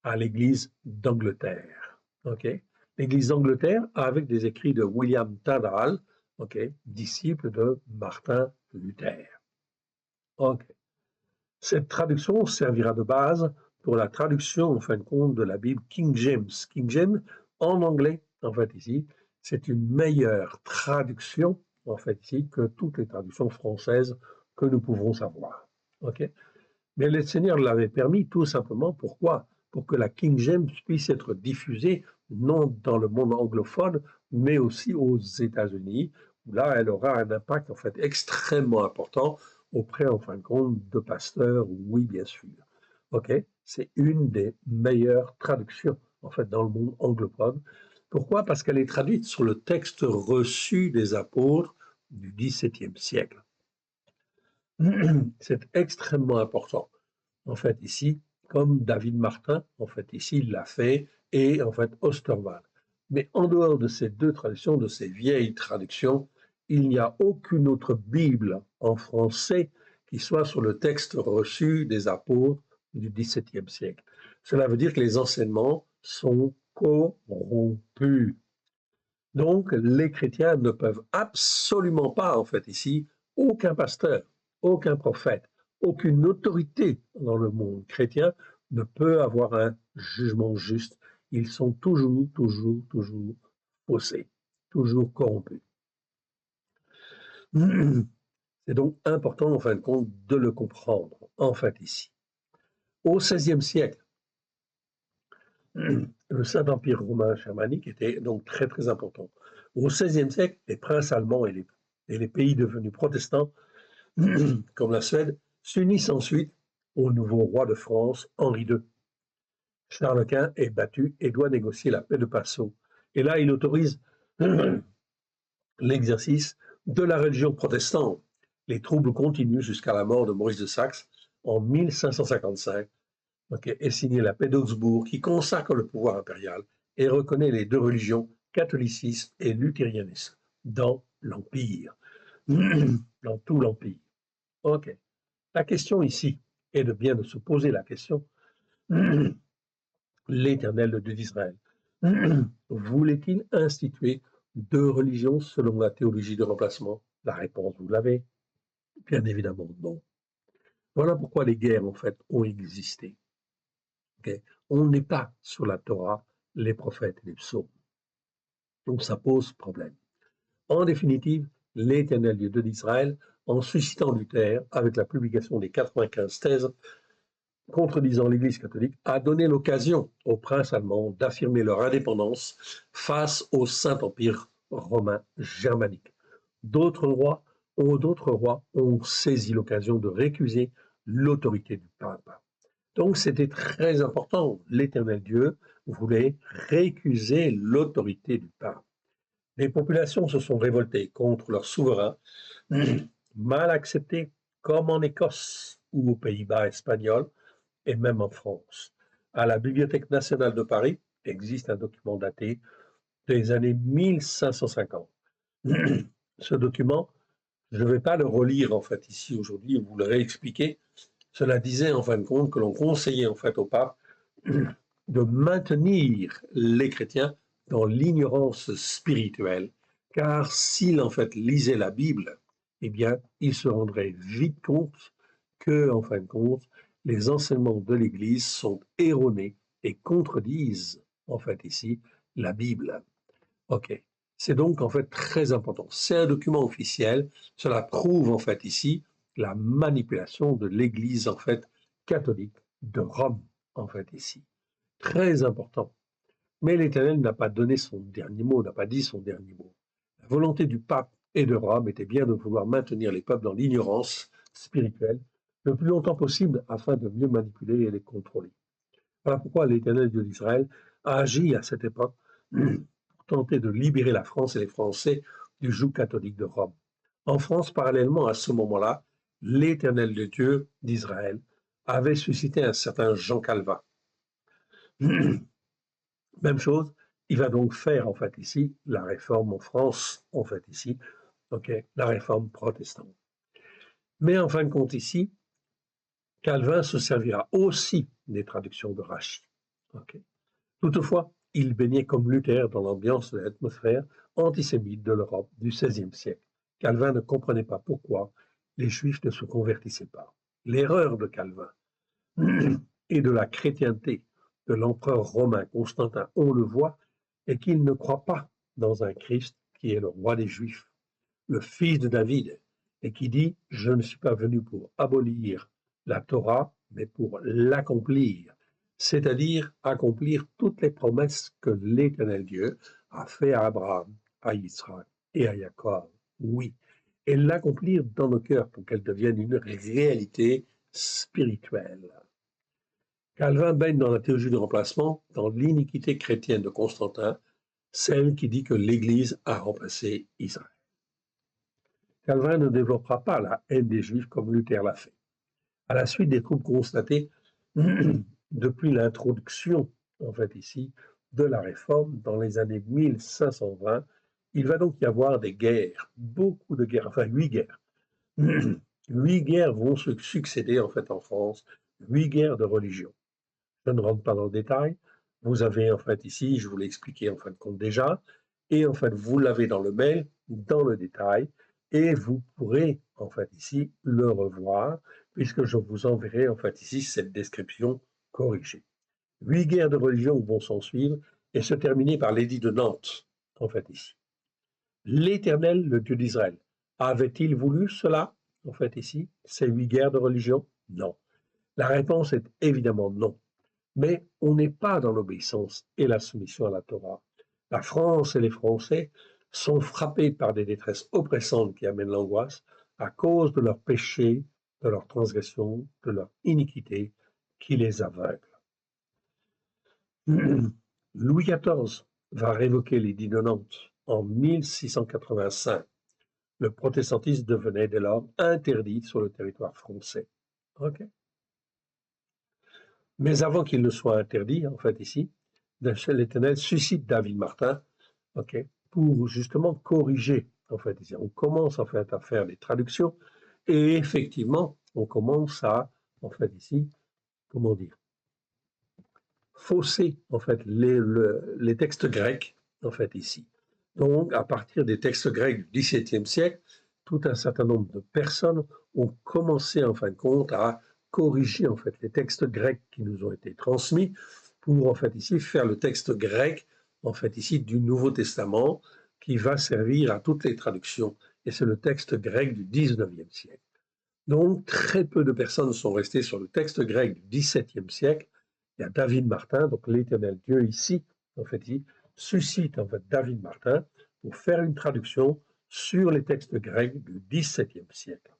à l'Église d'Angleterre. Okay. L'Église d'Angleterre avec des écrits de William Tyndale, okay, disciple de Martin Luther. Okay. Cette traduction servira de base pour la traduction, en fin de compte, de la Bible King James. King James, en anglais, en fait, ici, c'est une meilleure traduction, en fait, ici, que toutes les traductions françaises que nous pouvons savoir. Okay. Mais le Seigneur l'avait permis tout simplement, pourquoi? Pour que la King James puisse être diffusée non dans le monde anglophone, mais aussi aux États-Unis, où là, elle aura un impact en fait extrêmement important auprès, en fin de compte, de pasteurs, oui, bien sûr. Ok, c'est une des meilleures traductions en fait dans le monde anglophone. Pourquoi? Parce qu'elle est traduite sur le texte reçu des apôtres du XVIIe siècle. C'est extrêmement important. En fait, ici, comme David Martin, en fait, ici, il l'a fait, et en fait, Osterwald. Mais en dehors de ces deux traductions, de ces vieilles traductions, il n'y a aucune autre Bible en français qui soit sur le texte reçu des apôtres du XVIIe siècle. Cela veut dire que les enseignements sont corrompus. Donc, les chrétiens ne peuvent absolument pas, en fait, ici, aucun pasteur, aucun prophète, aucune autorité dans le monde chrétien ne peut avoir un jugement juste. Ils sont toujours faussés, toujours corrompus. C'est donc important, en fin de compte, de le comprendre, en fait, ici. Au XVIe siècle, le Saint-Empire romain germanique était donc très important. Au XVIe siècle, les princes allemands et les pays devenus protestants, comme la Suède, s'unissent ensuite au nouveau roi de France, Henri II. Charles Quint est battu et doit négocier la paix de Passau. Et là, il autorise l'exercice de la religion protestante. Les troubles continuent jusqu'à la mort de Maurice de Saxe en 1555, et signer la paix d'Augsbourg qui consacre le pouvoir impérial et reconnaît les deux religions, catholicisme et luthérianisme, dans l'Empire, dans tout l'Empire. Ok. La question ici est de bien de se poser la question, l'Éternel de Dieu d'Israël, voulait-il instituer deux religions selon la théologie de remplacement? La réponse, vous l'avez, bien évidemment non. Voilà pourquoi les guerres, en fait, ont existé. Okay. On n'est pas sur la Torah, les prophètes et les psaumes. Donc ça pose problème. En définitive, l'Éternel Dieu d'Israël, en suscitant Luther avec la publication des 95 thèses contredisant l'Église catholique, a donné l'occasion aux princes allemands d'affirmer leur indépendance face au Saint-Empire romain germanique. D'autres rois ont saisi l'occasion de récuser l'autorité du pape. Donc c'était très important. L'Éternel Dieu voulait récuser l'autorité du pape. Les populations se sont révoltées contre leur souverain, mal accepté, comme en Écosse ou aux Pays-Bas espagnols, et même en France. À la Bibliothèque nationale de Paris existe un document daté des années 1550. Ce document, je ne vais pas le relire en fait ici aujourd'hui et vous le réexpliquer. Cela disait en fin de compte que l'on conseillait en fait au pape de maintenir les chrétiens dans l'ignorance spirituelle, car s'ils en fait lisaient la Bible, eh bien, ils se rendraient vite compte que, en fin de compte, les enseignements de l'Église sont erronés et contredisent en fait ici la Bible. Ok. C'est donc en fait très important. C'est un document officiel. Cela prouve en fait ici la manipulation de l'Église en fait catholique de Rome en fait ici. Très important. Mais l'Éternel n'a pas donné son dernier mot, n'a pas dit son dernier mot. La volonté du pape et de Rome était bien de vouloir maintenir les peuples dans l'ignorance spirituelle le plus longtemps possible afin de mieux manipuler et les contrôler. Voilà pourquoi l'Éternel Dieu d'Israël a agi à cette époque pour tenter de libérer la France et les Français du joug catholique de Rome. En France, parallèlement à ce moment-là, l'Éternel de Dieu d'Israël avait suscité un certain Jean Calvin. Même chose, il va donc faire en fait ici la réforme en France, en fait ici, la réforme protestante. Mais en fin de compte ici, Calvin se servira aussi des traductions de Rachid. Toutefois, il baignait comme Luther dans l'ambiance de l'atmosphère antisémite de l'Europe du XVIe siècle. Calvin ne comprenait pas pourquoi les Juifs ne se convertissaient pas. L'erreur de Calvin et de la chrétienté de l'empereur romain Constantin, on le voit, est qu'il ne croit pas dans un Christ qui est le roi des Juifs, le fils de David, et qui dit « Je ne suis pas venu pour abolir la Torah, mais pour l'accomplir », c'est-à-dire accomplir toutes les promesses que l'Éternel Dieu a fait à Abraham, à Israël et à Jacob. Oui, et l'accomplir dans nos cœurs pour qu'elle devienne une réalité spirituelle. Calvin baigne dans la théologie du remplacement, dans l'iniquité chrétienne de Constantin, celle qui dit que l'Église a remplacé Israël. Calvin ne développera pas la haine des Juifs comme Luther l'a fait. À la suite des troubles constatés depuis l'introduction, en fait ici, de la Réforme dans les années 1520, il va donc y avoir des guerres, beaucoup de guerres, enfin 8 guerres. 8 guerres vont se succéder en fait en France, 8 guerres de religion. Je ne rentre pas dans le détail. Vous avez en fait ici, je vous l'ai expliqué en fin de compte déjà, et en fait vous l'avez dans le mail, dans le détail, et vous pourrez en fait ici le revoir, puisque je vous enverrai en fait ici cette description corrigée. 8 guerres de religion vont s'en suivre et se terminer par l'édit de Nantes, en fait ici. L'Éternel, le Dieu d'Israël, avait-il voulu cela, en fait ici, ces 8 guerres de religion? Non. La réponse est évidemment non. Mais on n'est pas dans l'obéissance et la soumission à la Torah. La France et les Français sont frappés par des détresses oppressantes qui amènent l'angoisse à cause de leurs péchés, de leurs transgressions, de leur iniquité qui les aveugle. Louis XIV va révoquer l'édit de Nantes en 1685. Le protestantisme devenait dès lors interdit sur le territoire français. Mais avant qu'il ne soit interdit, en fait, ici, l'Éternel suscite David Martin, pour justement corriger, en fait, ici. On commence, en fait, à faire des traductions, et effectivement, on commence à, en fait, ici, comment dire, fausser, en fait, les textes grecs, en fait, ici. Donc, à partir des textes grecs du XVIIe siècle, tout un certain nombre de personnes ont commencé, en fin de compte, à corriger en fait les textes grecs qui nous ont été transmis pour en fait ici faire le texte grec en fait ici du Nouveau Testament qui va servir à toutes les traductions et c'est le texte grec du XIXe siècle. Donc très peu de personnes sont restées sur le texte grec du XVIIe siècle. Il y a David Martin, donc l'Éternel Dieu ici en fait il suscite en fait David Martin pour faire une traduction sur les textes grecs du XVIIe siècle.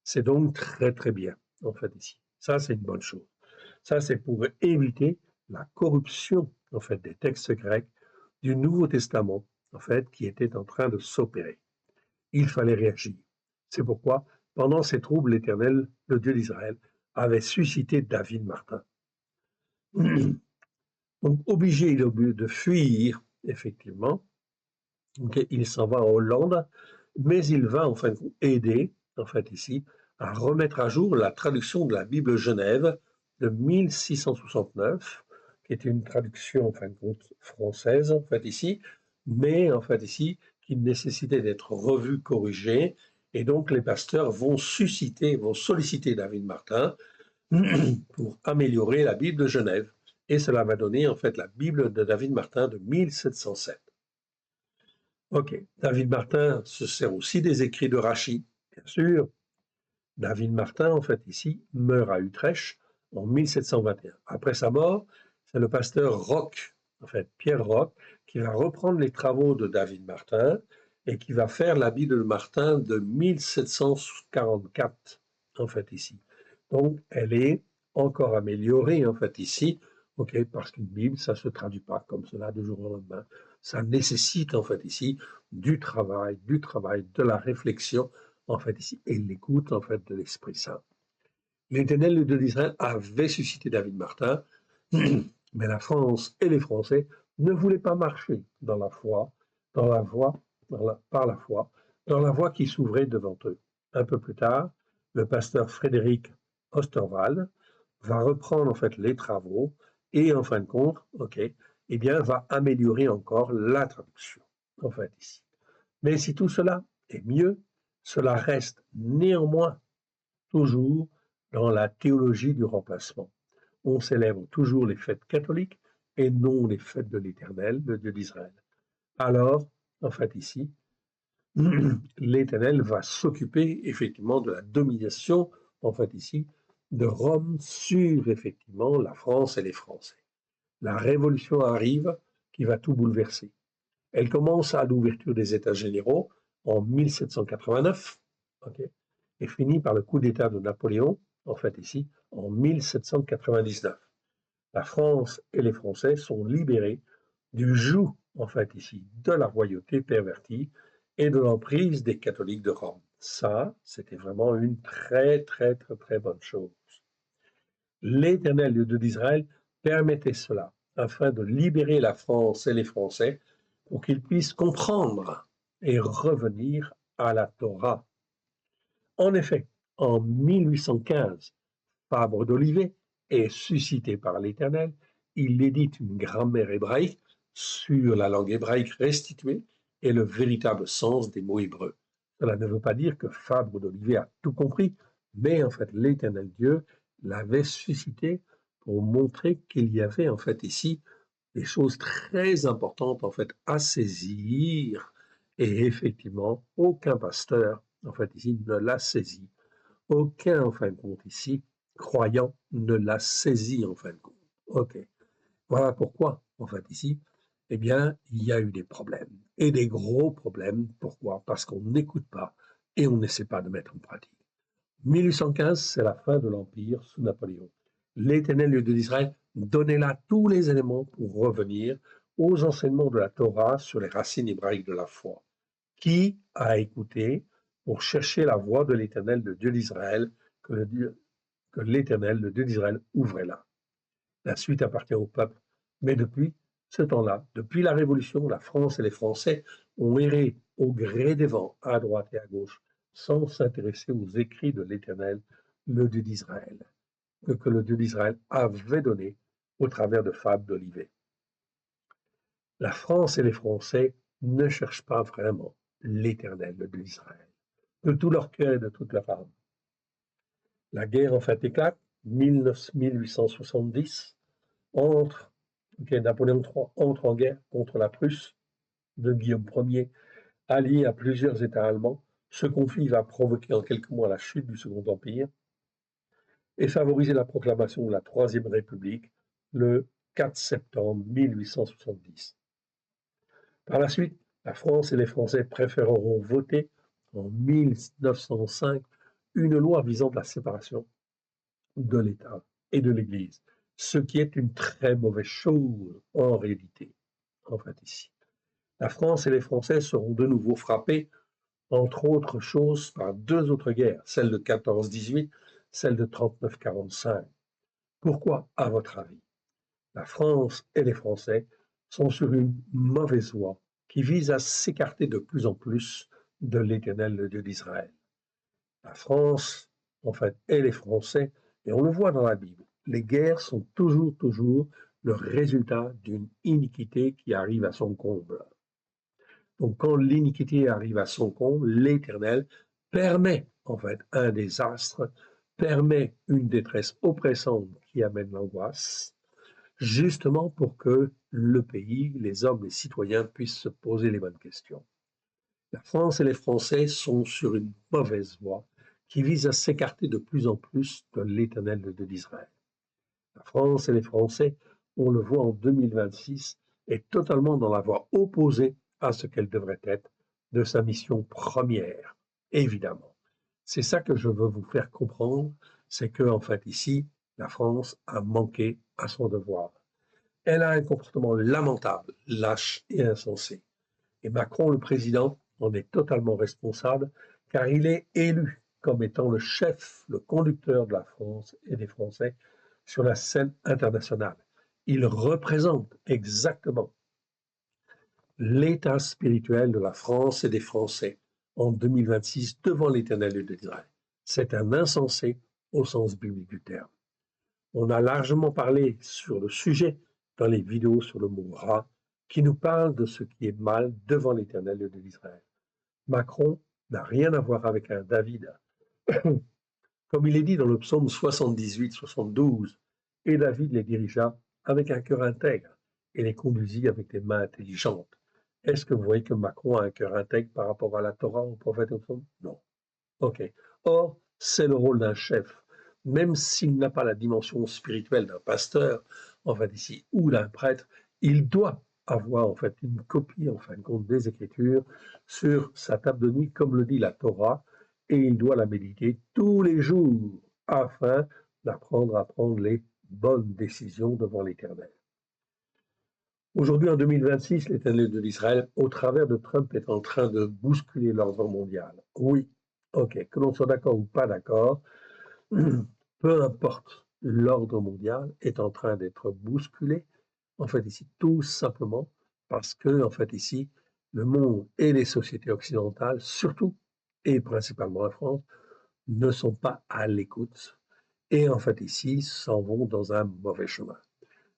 C'est donc très très bien en fait ici. Ça, c'est une bonne chose. Ça, c'est pour éviter la corruption en fait des textes grecs du Nouveau Testament en fait qui était en train de s'opérer. Il fallait réagir. C'est pourquoi, pendant ces troubles, l'Éternel, le Dieu d'Israël, avait suscité David Martin. Donc, obligé de fuir, effectivement, okay, il s'en va en Hollande, mais il va en fin de compte aider, en fait, ici, à remettre à jour la traduction de la Bible Genève de 1669, qui est une traduction, en fin de compte, française, en fait, ici, mais, en fait, ici, qui nécessitait d'être revue, corrigée, et donc les pasteurs vont solliciter David Martin pour améliorer la Bible de Genève. Et cela va donner, en fait, la Bible de David Martin de 1707. Ok, David Martin se sert aussi des écrits de Rachid, bien sûr. David Martin, en fait, ici, meurt à Utrecht en 1721. Après sa mort, c'est le pasteur Roch, en fait, Pierre Roch, qui va reprendre les travaux de David Martin et qui va faire la Bible de Martin de 1744, en fait, ici. Donc, elle est encore améliorée, en fait, ici, ok, parce qu'une Bible, ça ne se traduit pas comme cela du jour au lendemain. Ça nécessite, en fait, ici, du travail, de la réflexion, en fait, ici, et l'écoute, en fait, de l'Esprit Saint. L'Éternel, le Dieu d'Israël, avait suscité David Martin, mais la France et les Français ne voulaient pas marcher dans la foi, par la foi, dans la voie qui s'ouvrait devant eux. Un peu plus tard, le pasteur Frédéric Osterwald va reprendre, en fait, les travaux et, en fin de compte, ok, eh bien, va améliorer encore la traduction, en fait, ici. Mais si tout cela est mieux, cela reste néanmoins toujours dans la théologie du remplacement. On célèbre toujours les fêtes catholiques et non les fêtes de l'Éternel, le Dieu d'Israël. Alors, en fait, ici, l'Éternel va s'occuper effectivement de la domination, en fait, ici, de Rome sur effectivement la France et les Français. La révolution arrive qui va tout bouleverser. Elle commence à l'ouverture des États généraux en 1789, okay, et finit par le coup d'État de Napoléon, en fait ici, en 1799. La France et les Français sont libérés du joug, en fait ici, de la royauté pervertie et de l'emprise des catholiques de Rome. Ça, c'était vraiment une très, très, très, très bonne chose. L'Éternel Dieu d'Israël permettait cela afin de libérer la France et les Français pour qu'ils puissent comprendre et revenir à la Torah. En effet, en 1815, Fabre d'Olivet est suscité par l'Éternel. Il édite une grammaire hébraïque sur la langue hébraïque restituée et le véritable sens des mots hébreux. Cela ne veut pas dire que Fabre d'Olivet a tout compris, mais en fait, l'Éternel Dieu l'avait suscité pour montrer qu'il y avait en fait ici des choses très importantes en fait à saisir. Et effectivement, aucun pasteur en fait ici ne l'a saisi. Aucun en fin de compte ici croyant ne l'a saisi en fin de compte. Ok. Voilà pourquoi en fait ici, eh bien, il y a eu des problèmes et des gros problèmes. Pourquoi? Parce qu'on n'écoute pas et on n'essaie pas de mettre en pratique. 1815, c'est la fin de l'Empire sous Napoléon. L'Éternel Dieu d'Israël donnait là tous les éléments pour revenir aux enseignements de la Torah sur les racines hébraïques de la foi. Qui a écouté pour chercher la voie de l'Éternel, le Dieu d'Israël, que l'Éternel, le Dieu d'Israël, ouvrait là? La suite appartient au peuple. Mais depuis ce temps-là, depuis la Révolution, la France et les Français ont erré au gré des vents, à droite et à gauche, sans s'intéresser aux écrits de l'Éternel, le Dieu d'Israël, que le Dieu d'Israël avait donné au travers de fables d'Olivet. La France et les Français ne cherchent pas vraiment l'Éternel, le Dieu d'Israël, de tout leur cœur et de toute leur âme. La guerre en fait éclate, 1870, Napoléon III entre en guerre contre la Prusse de Guillaume Ier, allié à plusieurs États allemands. Ce conflit va provoquer en quelques mois la chute du Second Empire et favoriser la proclamation de la Troisième République le 4 septembre 1870. Par la suite, la France et les Français préféreront voter en 1905 une loi visant la séparation de l'État et de l'Église, ce qui est une très mauvaise chose en réalité, en fait ici. La France et les Français seront de nouveau frappés, entre autres choses, par deux autres guerres, celle de 14-18, celle de 39-45. Pourquoi, à votre avis, la France et les Français sont sur une mauvaise voie qui vise à s'écarter de plus en plus de l'Éternel, le Dieu d'Israël? La France, en fait, et les Français, et on le voit dans la Bible, les guerres sont toujours le résultat d'une iniquité qui arrive à son comble. Donc, quand l'iniquité arrive à son comble, l'Éternel permet, en fait, un désastre, permet une détresse oppressante qui amène l'angoisse, justement pour que le pays, les hommes, les citoyens puissent se poser les bonnes questions. La France et les Français sont sur une mauvaise voie qui vise à s'écarter de plus en plus de l'Éternel de d'Israël. La France et les Français, on le voit en 2026, est totalement dans la voie opposée à ce qu'elle devrait être de sa mission première, évidemment. C'est ça que je veux vous faire comprendre, c'est que, en fait, ici, la France a manqué à son devoir. Elle a un comportement lamentable, lâche et insensé. Et Macron, le président, en est totalement responsable, car il est élu comme étant le chef, le conducteur de la France et des Français sur la scène internationale. Il représente exactement l'état spirituel de la France et des Français en 2026 devant l'Éternel d'Israël. C'est un insensé au sens biblique du terme. On a largement parlé sur le sujet dans les vidéos sur le mot rat qui nous parle de ce qui est mal devant l'Éternel de l'Israël. Macron n'a rien à voir avec un David. Comme il est dit dans le psaume 78-72, et David les dirigea avec un cœur intègre et les conduisit avec des mains intelligentes. Est-ce que vous voyez que Macron a un cœur intègre par rapport à la Torah, au prophète au psaume? Non. Ok. Or, c'est le rôle d'un chef. Même s'il n'a pas la dimension spirituelle d'un pasteur, en fait ici, ou d'un prêtre, il doit avoir en fait une copie, en fin de compte, des Écritures sur sa table de nuit, comme le dit la Torah, et il doit la méditer tous les jours afin d'apprendre à prendre les bonnes décisions devant l'Éternel. Aujourd'hui, en 2026, l'Éternel de l'Israël, au travers de Trump, est en train de bousculer l'ordre mondial. Oui, ok, que l'on soit d'accord ou pas d'accord, peu importe, l'ordre mondial est en train d'être bousculé, en fait ici, tout simplement parce que, en fait ici, le monde et les sociétés occidentales, surtout, et principalement la France, ne sont pas à l'écoute et, en fait ici, s'en vont dans un mauvais chemin.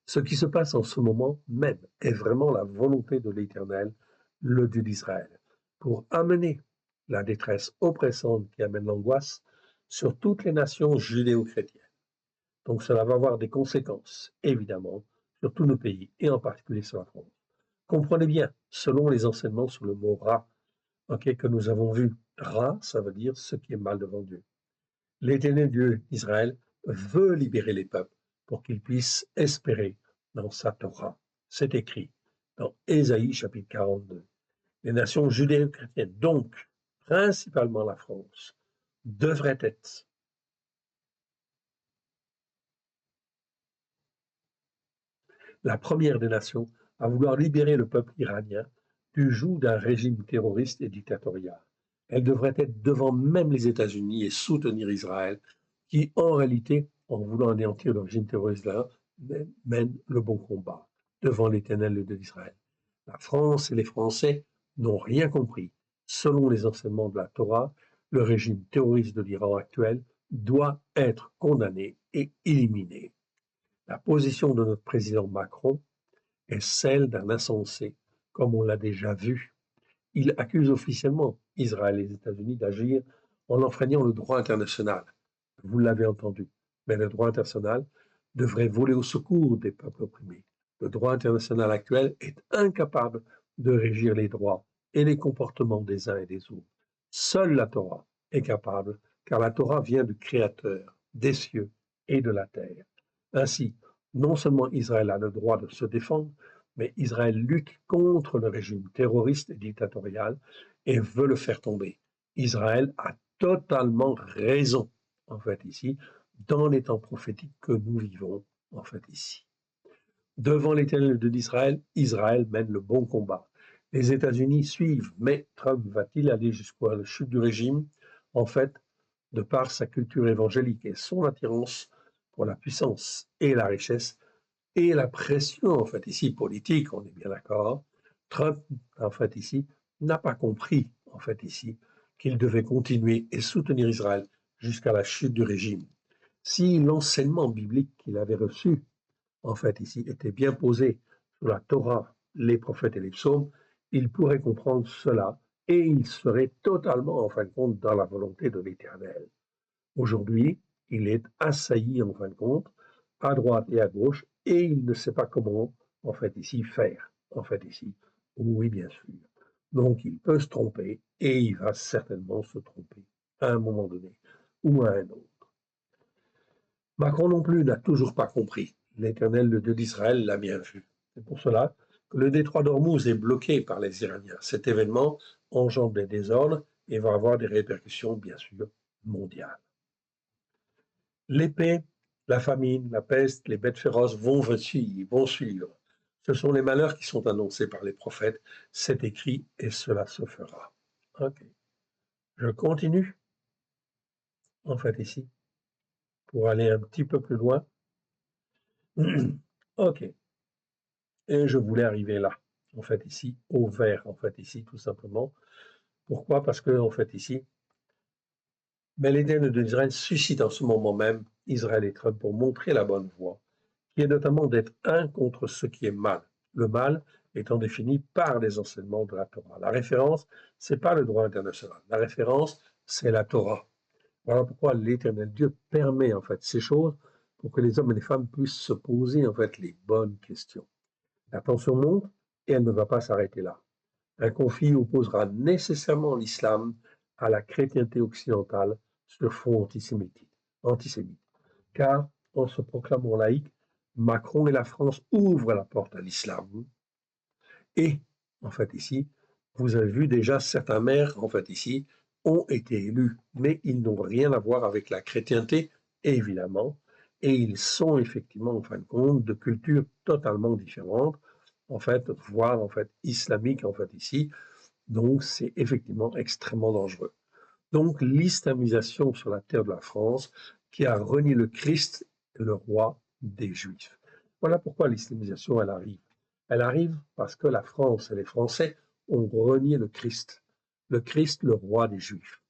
Ce qui se passe en ce moment même est vraiment la volonté de l'Éternel, le Dieu d'Israël, pour amener la détresse oppressante qui amène l'angoisse sur toutes les nations judéo-chrétiennes. Donc cela va avoir des conséquences, évidemment, sur tous nos pays, et en particulier sur la France. Comprenez bien, selon les enseignements sur le mot rat, que nous avons vu, rat, ça veut dire ce qui est mal devant Dieu. L'Éternel Dieu d'Israël veut libérer les peuples pour qu'ils puissent espérer dans sa Torah. C'est écrit dans Ésaïe chapitre 42. Les nations judéo-chrétiennes, donc principalement la France, devraient être la première des nations à vouloir libérer le peuple iranien du joug d'un régime terroriste et dictatorial. Elle devrait être devant même les États-Unis et soutenir Israël, qui en réalité, en voulant anéantir le régime terroriste là, mène le bon combat devant l'Éternel de l'Israël. La France et les Français n'ont rien compris. Selon les enseignements de la Torah, le régime terroriste de l'Iran actuel doit être condamné et éliminé. La position de notre président Macron est celle d'un insensé, comme on l'a déjà vu. Il accuse officiellement Israël et les États-Unis d'agir en enfreignant le droit international. Vous l'avez entendu, mais le droit international devrait voler au secours des peuples opprimés. Le droit international actuel est incapable de régir les droits et les comportements des uns et des autres. Seule la Torah est capable, car la Torah vient du Créateur des cieux et de la terre. Ainsi, non seulement Israël a le droit de se défendre, mais Israël lutte contre le régime terroriste et dictatorial et veut le faire tomber. Israël a totalement raison, en fait, ici, dans les temps prophétiques que nous vivons, en fait, ici. Devant l'Éternel de l'Israël, Israël mène le bon combat. Les États-Unis suivent, mais Trump va-t-il aller jusqu'à la chute du régime? En fait, de par sa culture évangélique et son attirance pour la puissance et la richesse et la pression, en fait, ici, politique, on est bien d'accord. Trump, en fait, ici, n'a pas compris, en fait, ici, qu'il devait continuer et soutenir Israël jusqu'à la chute du régime. Si l'enseignement biblique qu'il avait reçu, en fait, ici, était bien posé sur la Torah, les prophètes et les psaumes, il pourrait comprendre cela et il serait totalement, en fin de compte, dans la volonté de l'Éternel. Aujourd'hui, il est assailli, en fin de compte, à droite et à gauche, et il ne sait pas comment, en fait, ici, faire. En fait, ici, oui, bien sûr. Donc, il peut se tromper, et il va certainement se tromper, à un moment donné, ou à un autre. Macron non plus n'a toujours pas compris. L'Éternel, le Dieu d'Israël, l'a bien vu. C'est pour cela que le détroit d'Ormuz est bloqué par les Iraniens. Cet événement engendre des désordres et va avoir des répercussions, bien sûr, mondiales. L'épée, la famine, la peste, les bêtes féroces vont suivre. Ce sont les malheurs qui sont annoncés par les prophètes. C'est écrit et cela se fera. Ok. Je continue, en fait, ici, pour aller un petit peu plus loin. Ok. Et je voulais arriver là, en fait, ici, au vert, en fait, ici, tout simplement. Pourquoi? Parce que, en fait, ici, mais l'Éternel d'Israël suscite en ce moment même Israël et Trump pour montrer la bonne voie, qui est notamment d'être un contre ce qui est mal. Le mal étant défini par les enseignements de la Torah. La référence, c'est pas le droit international. La référence, c'est la Torah. Voilà pourquoi l'Éternel Dieu permet en fait ces choses pour que les hommes et les femmes puissent se poser en fait les bonnes questions. La tension monte et elle ne va pas s'arrêter là. Un conflit opposera nécessairement l'islam à la chrétienté occidentale sur fond antisémite. Car, en se proclamant laïque, Macron et la France ouvrent la porte à l'islam. Et, en fait, ici, vous avez vu déjà certains maires, en fait, ici, ont été élus, mais ils n'ont rien à voir avec la chrétienté, évidemment, et ils sont effectivement, en fin de compte, de cultures totalement différentes, en fait, voire, en fait, islamiques, en fait, ici. Donc, c'est effectivement extrêmement dangereux. Donc, l'islamisation sur la terre de la France, qui a renié le Christ, le roi des Juifs. Voilà pourquoi l'islamisation, elle arrive. Elle arrive parce que la France et les Français ont renié le Christ, le roi des Juifs.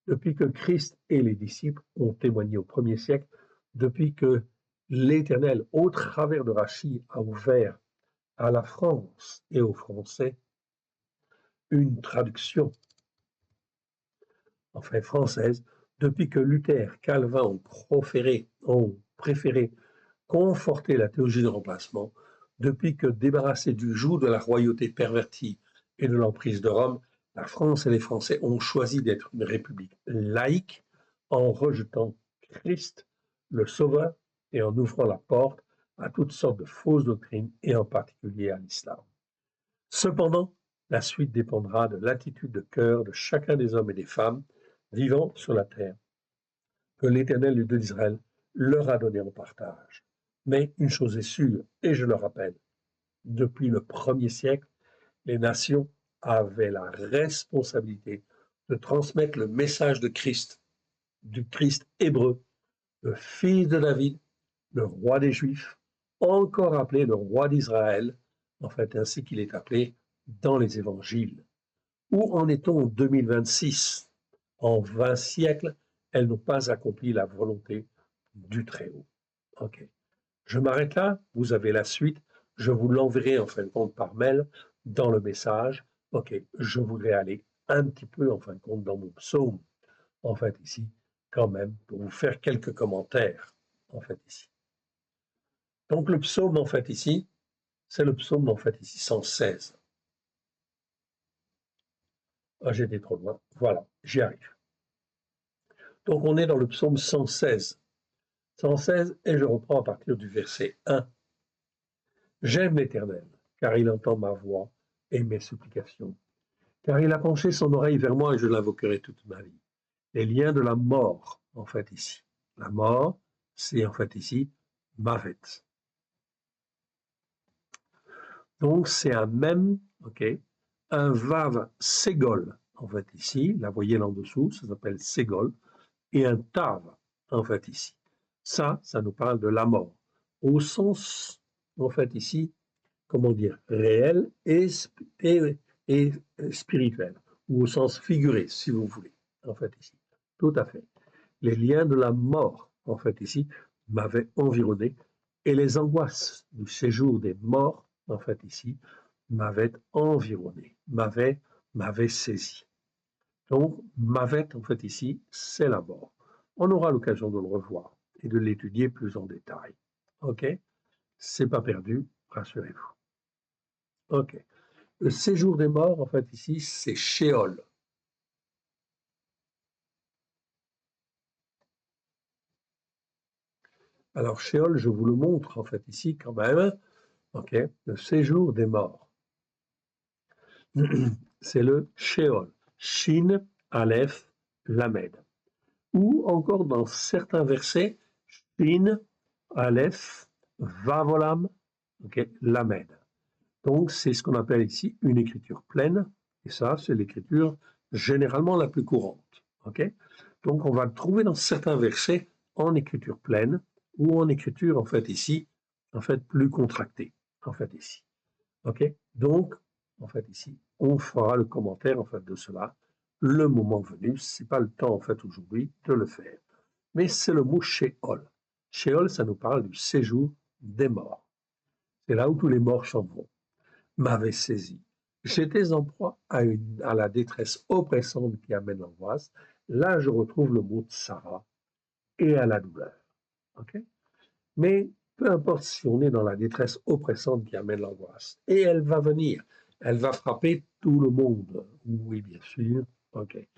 Depuis que Christ et les disciples ont témoigné au 1er siècle, depuis que l'Éternel, au travers de Rachid, a ouvert à la France et aux Français une traduction enfin française, depuis que Luther, Calvin ont préféré conforter la théologie de remplacement, depuis que débarrassés du joug de la royauté pervertie et de l'emprise de Rome, la France et les Français ont choisi d'être une république laïque en rejetant Christ, le Sauveur, et en ouvrant la porte à toutes sortes de fausses doctrines, et en particulier à l'islam. Cependant, la suite dépendra de l'attitude de cœur de chacun des hommes et des femmes vivant sur la terre, que l'Éternel, le Dieu d'Israël, leur a donné en partage. Mais une chose est sûre, et je le rappelle, depuis le 1er siècle, les nations avaient la responsabilité de transmettre le message de Christ, du Christ hébreu, le fils de David, le roi des Juifs, encore appelé le roi d'Israël, en fait ainsi qu'il est appelé dans les évangiles. Où en est-on en 2026? En 20 siècles, elles n'ont pas accompli la volonté du Très-Haut. Ok. Je m'arrête là, vous avez la suite, je vous l'enverrai en fin de compte par mail dans le message. Ok, je voudrais aller un petit peu en fin de compte dans mon psaume, en fait ici, quand même, pour vous faire quelques commentaires, en fait ici. Donc le psaume, en fait ici, c'est le psaume, en fait ici, 116. Ah, j'étais trop loin. Voilà, j'y arrive. Donc on est dans le psaume 116. 116, et je reprends à partir du verset 1. J'aime l'Éternel, car il entend ma voix et mes supplications. Car il a penché son oreille vers moi et je l'invoquerai toute ma vie. Les liens de la mort, en fait, ici. La mort, c'est en fait ici, Mavet. Donc c'est un même, ok, un Vav Ségol, en fait ici, la voyelle en dessous, ça s'appelle Ségol, et un tav, en fait, ici. Ça nous parle de la mort, au sens, en fait, ici, comment dire, réel et spirituel, ou au sens figuré, si vous voulez, en fait, ici. Tout à fait. Les liens de la mort, en fait, ici, m'avaient environné, et les angoisses du séjour des morts, en fait, ici, m'avaient environné, m'avaient saisi. Donc, Mavet, en fait, ici, c'est la mort. On aura l'occasion de le revoir et de l'étudier plus en détail. OK? C'est pas perdu, rassurez-vous. OK. Le séjour des morts, en fait, ici, c'est Sheol. Alors, Sheol, je vous le montre, en fait, ici, quand même. OK? Le séjour des morts. C'est le Sheol. Shin, Aleph, Lamed. Ou encore dans certains versets, Shin, Aleph, Vavolam, okay, Lamed. Donc, c'est ce qu'on appelle ici une écriture pleine, et ça, c'est l'écriture généralement la plus courante. Okay. Donc, on va le trouver dans certains versets en écriture pleine ou en écriture, en fait, ici, en fait, plus contractée, en fait, ici. Okay. Donc, en fait, ici, on fera le commentaire, en fait, de cela le moment venu. Ce n'est pas le temps, en fait, aujourd'hui de le faire. Mais c'est le mot Sheol. Sheol, ça nous parle du séjour des morts. C'est là où tous les morts s'en vont. M'avait saisi. J'étais en proie à la détresse oppressante qui amène l'angoisse. Là, je retrouve le mot tsara et à la douleur. Okay. Mais peu importe si on est dans la détresse oppressante qui amène l'angoisse, et elle va venir, elle va frapper tout le monde. Oui, bien sûr. Okay.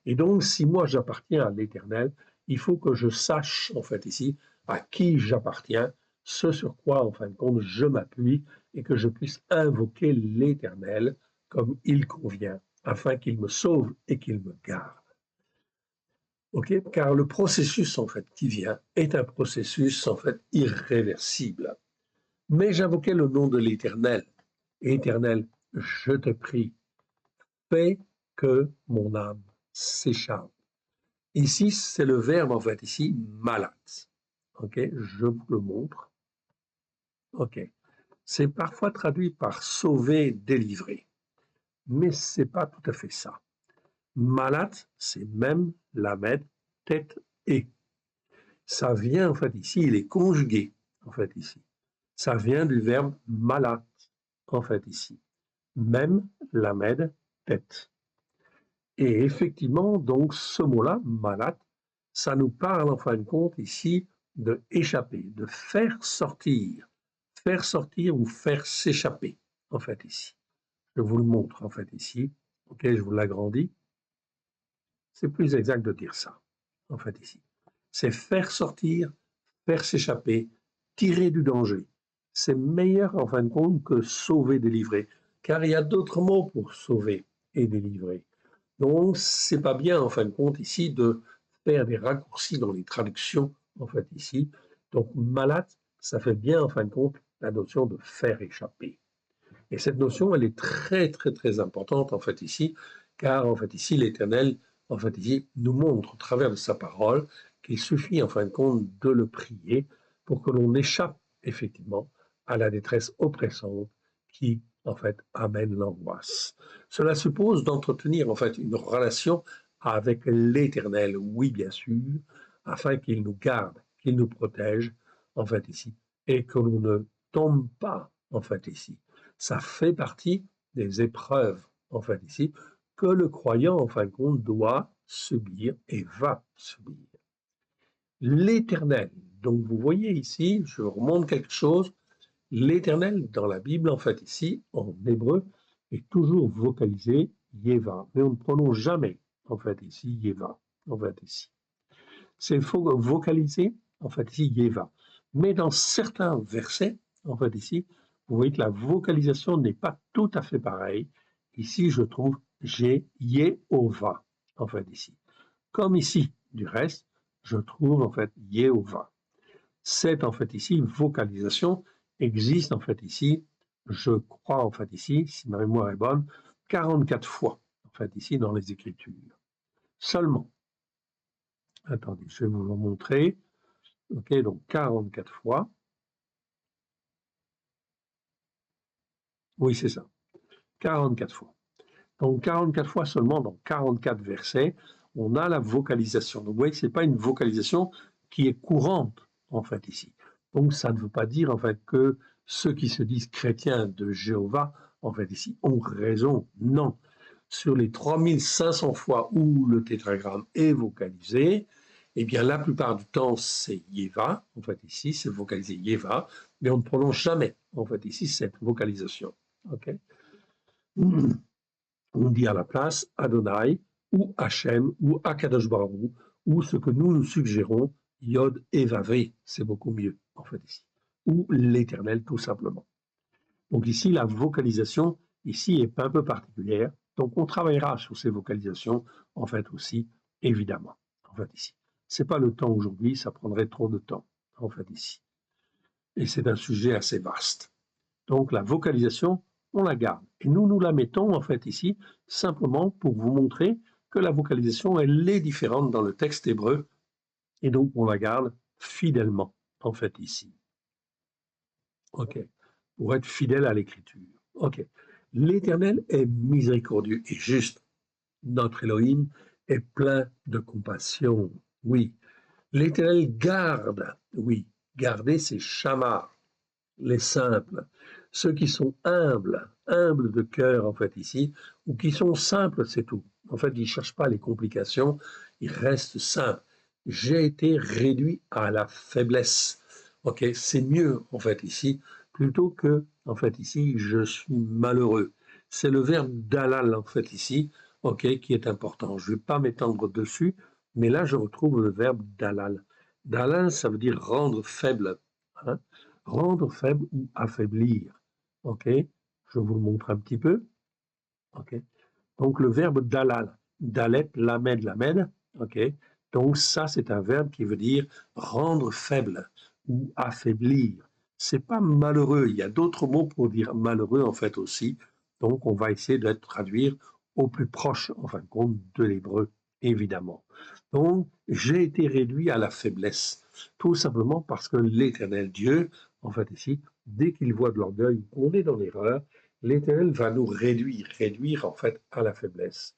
Et donc, si moi j'appartiens à l'Éternel, il faut que je sache, en fait, ici, à qui j'appartiens, ce sur quoi, en fin de compte, je m'appuie, et que je puisse invoquer l'Éternel comme il convient, afin qu'il me sauve et qu'il me garde. Okay. Car le processus, en fait, qui vient, est un processus, en fait, irréversible. Mais j'invoquais le nom de l'Éternel. Éternel, je te prie, fais que mon âme s'échappe. Ici, c'est le verbe, en fait, ici, malade. OK, je vous le montre. OK. C'est parfois traduit par sauver, délivrer. Mais ce n'est pas tout à fait ça. Malade, c'est même lamed, tête et. Ça vient, en fait, ici, il est conjugué, en fait, ici. Ça vient du verbe malat, en fait, ici. Même, lamed, tête. Et effectivement, donc, ce mot-là, malat, ça nous parle, en fin de compte, ici, de échapper, de faire sortir ou faire s'échapper, en fait, ici. Je vous le montre, en fait, ici. OK, je vous l'agrandis. C'est plus exact de dire ça, en fait, ici. C'est faire sortir, faire s'échapper, tirer du danger. C'est meilleur, en fin de compte, que sauver, délivrer, car il y a d'autres mots pour sauver et délivrer. Donc, c'est pas bien, en fin de compte, ici, de faire des raccourcis dans les traductions, en fait, ici. Donc, malade, ça fait bien, en fin de compte, la notion de faire échapper. Et cette notion, elle est très, très, très importante, en fait, ici, car, en fait, ici, l'Éternel, en fait, ici, nous montre, au travers de sa parole, qu'il suffit, en fin de compte, de le prier pour que l'on échappe, effectivement, à la détresse oppressante qui, en fait, amène l'angoisse. Cela suppose d'entretenir, en fait, une relation avec l'Éternel, oui, bien sûr, afin qu'il nous garde, qu'il nous protège, en fait, ici, et que l'on ne tombe pas, en fait, ici. Ça fait partie des épreuves, en fait, ici, que le croyant, en fin de compte, doit subir et va subir. L'Éternel, donc vous voyez ici, je remonte quelque chose, l'Éternel, dans la Bible, en fait, ici, en hébreu, est toujours vocalisé Yeva, mais on ne prononce jamais, en fait, ici, Yeva, en fait, ici. C'est vocalisé, en fait, ici, Yeva. Mais dans certains versets, en fait, ici, vous voyez que la vocalisation n'est pas tout à fait pareille. Ici, je trouve j'ai Yehova, en fait, ici. Comme ici, du reste, je trouve, en fait, Yehova. Cette, en fait, ici, vocalisation existe, en fait, ici, je crois, en fait, ici, si ma mémoire est bonne, 44 fois, en fait, ici, dans les Écritures. Seulement. Attendez, je vais vous le montrer. Ok, donc 44 fois. Oui, c'est ça. 44 fois. Donc 44 fois seulement dans 44 versets, on a la vocalisation. Donc vous voyez que ce n'est pas une vocalisation qui est courante, en fait, ici. Donc ça ne veut pas dire, en fait, que ceux qui se disent chrétiens de Jéhovah, en fait, ici, ont raison. Non. Sur les 3500 fois où le tétragramme est vocalisé, eh bien, la plupart du temps, c'est Yeva, en fait, ici, c'est vocalisé Yeva, mais on ne prononce jamais, en fait, ici, cette vocalisation. OK? On dit à la place Adonai ou Hachem ou Akadosh Baruch Hu, ou ce que nous suggérons, Yod et Vavé, c'est beaucoup mieux en fait ici, ou l'Éternel tout simplement. Donc ici, la vocalisation ici est un peu particulière, donc on travaillera sur ces vocalisations en fait aussi, évidemment, en fait ici. C'est pas le temps aujourd'hui, ça prendrait trop de temps en fait ici. Et c'est un sujet assez vaste. Donc la vocalisation, on la garde. Et nous la mettons en fait ici simplement pour vous montrer que la vocalisation, elle est différente dans le texte hébreu. Et donc on la garde fidèlement en fait ici. OK. Pour être fidèle à l'écriture. OK. L'Éternel est miséricordieux et juste. Notre Elohim est plein de compassion. Oui. L'Éternel garde. Oui. Garder, c'est shamar, les simples, ceux qui sont humbles, humbles de cœur en fait ici, ou qui sont simples, c'est tout. En fait, ils ne cherchent pas les complications, ils restent simples. J'ai été réduit à la faiblesse. Ok, c'est mieux en fait ici, plutôt que en fait ici, je suis malheureux. C'est le verbe dalal en fait ici, ok, qui est important. Je ne vais pas m'étendre dessus, mais là je retrouve le verbe dalal. Dalal, ça veut dire rendre faible. Hein, rendre faible ou affaiblir. OK? Je vous le montre un petit peu. OK? Donc, le verbe dalal, dalet, lamed, lamed. OK? Donc, ça, c'est un verbe qui veut dire rendre faible ou affaiblir. C'est pas malheureux. Il y a d'autres mots pour dire malheureux, en fait, aussi. Donc, on va essayer de traduire au plus proche, en fin de compte, de l'hébreu, évidemment. Donc, j'ai été réduit à la faiblesse, tout simplement parce que l'Éternel Dieu, en fait, ici, dès qu'il voit de l'orgueil, qu'on est dans l'erreur, l'Éternel va nous réduire en fait à la faiblesse.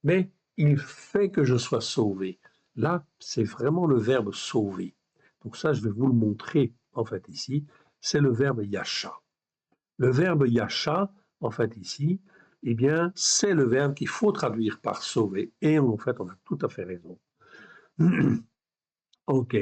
Mais il fait que je sois sauvé. Là, c'est vraiment le verbe sauver. Donc ça, je vais vous le montrer en fait ici. C'est le verbe yasha. Le verbe yasha, en fait ici, eh bien, c'est le verbe qu'il faut traduire par sauver. Et en fait, on a tout à fait raison. Ok.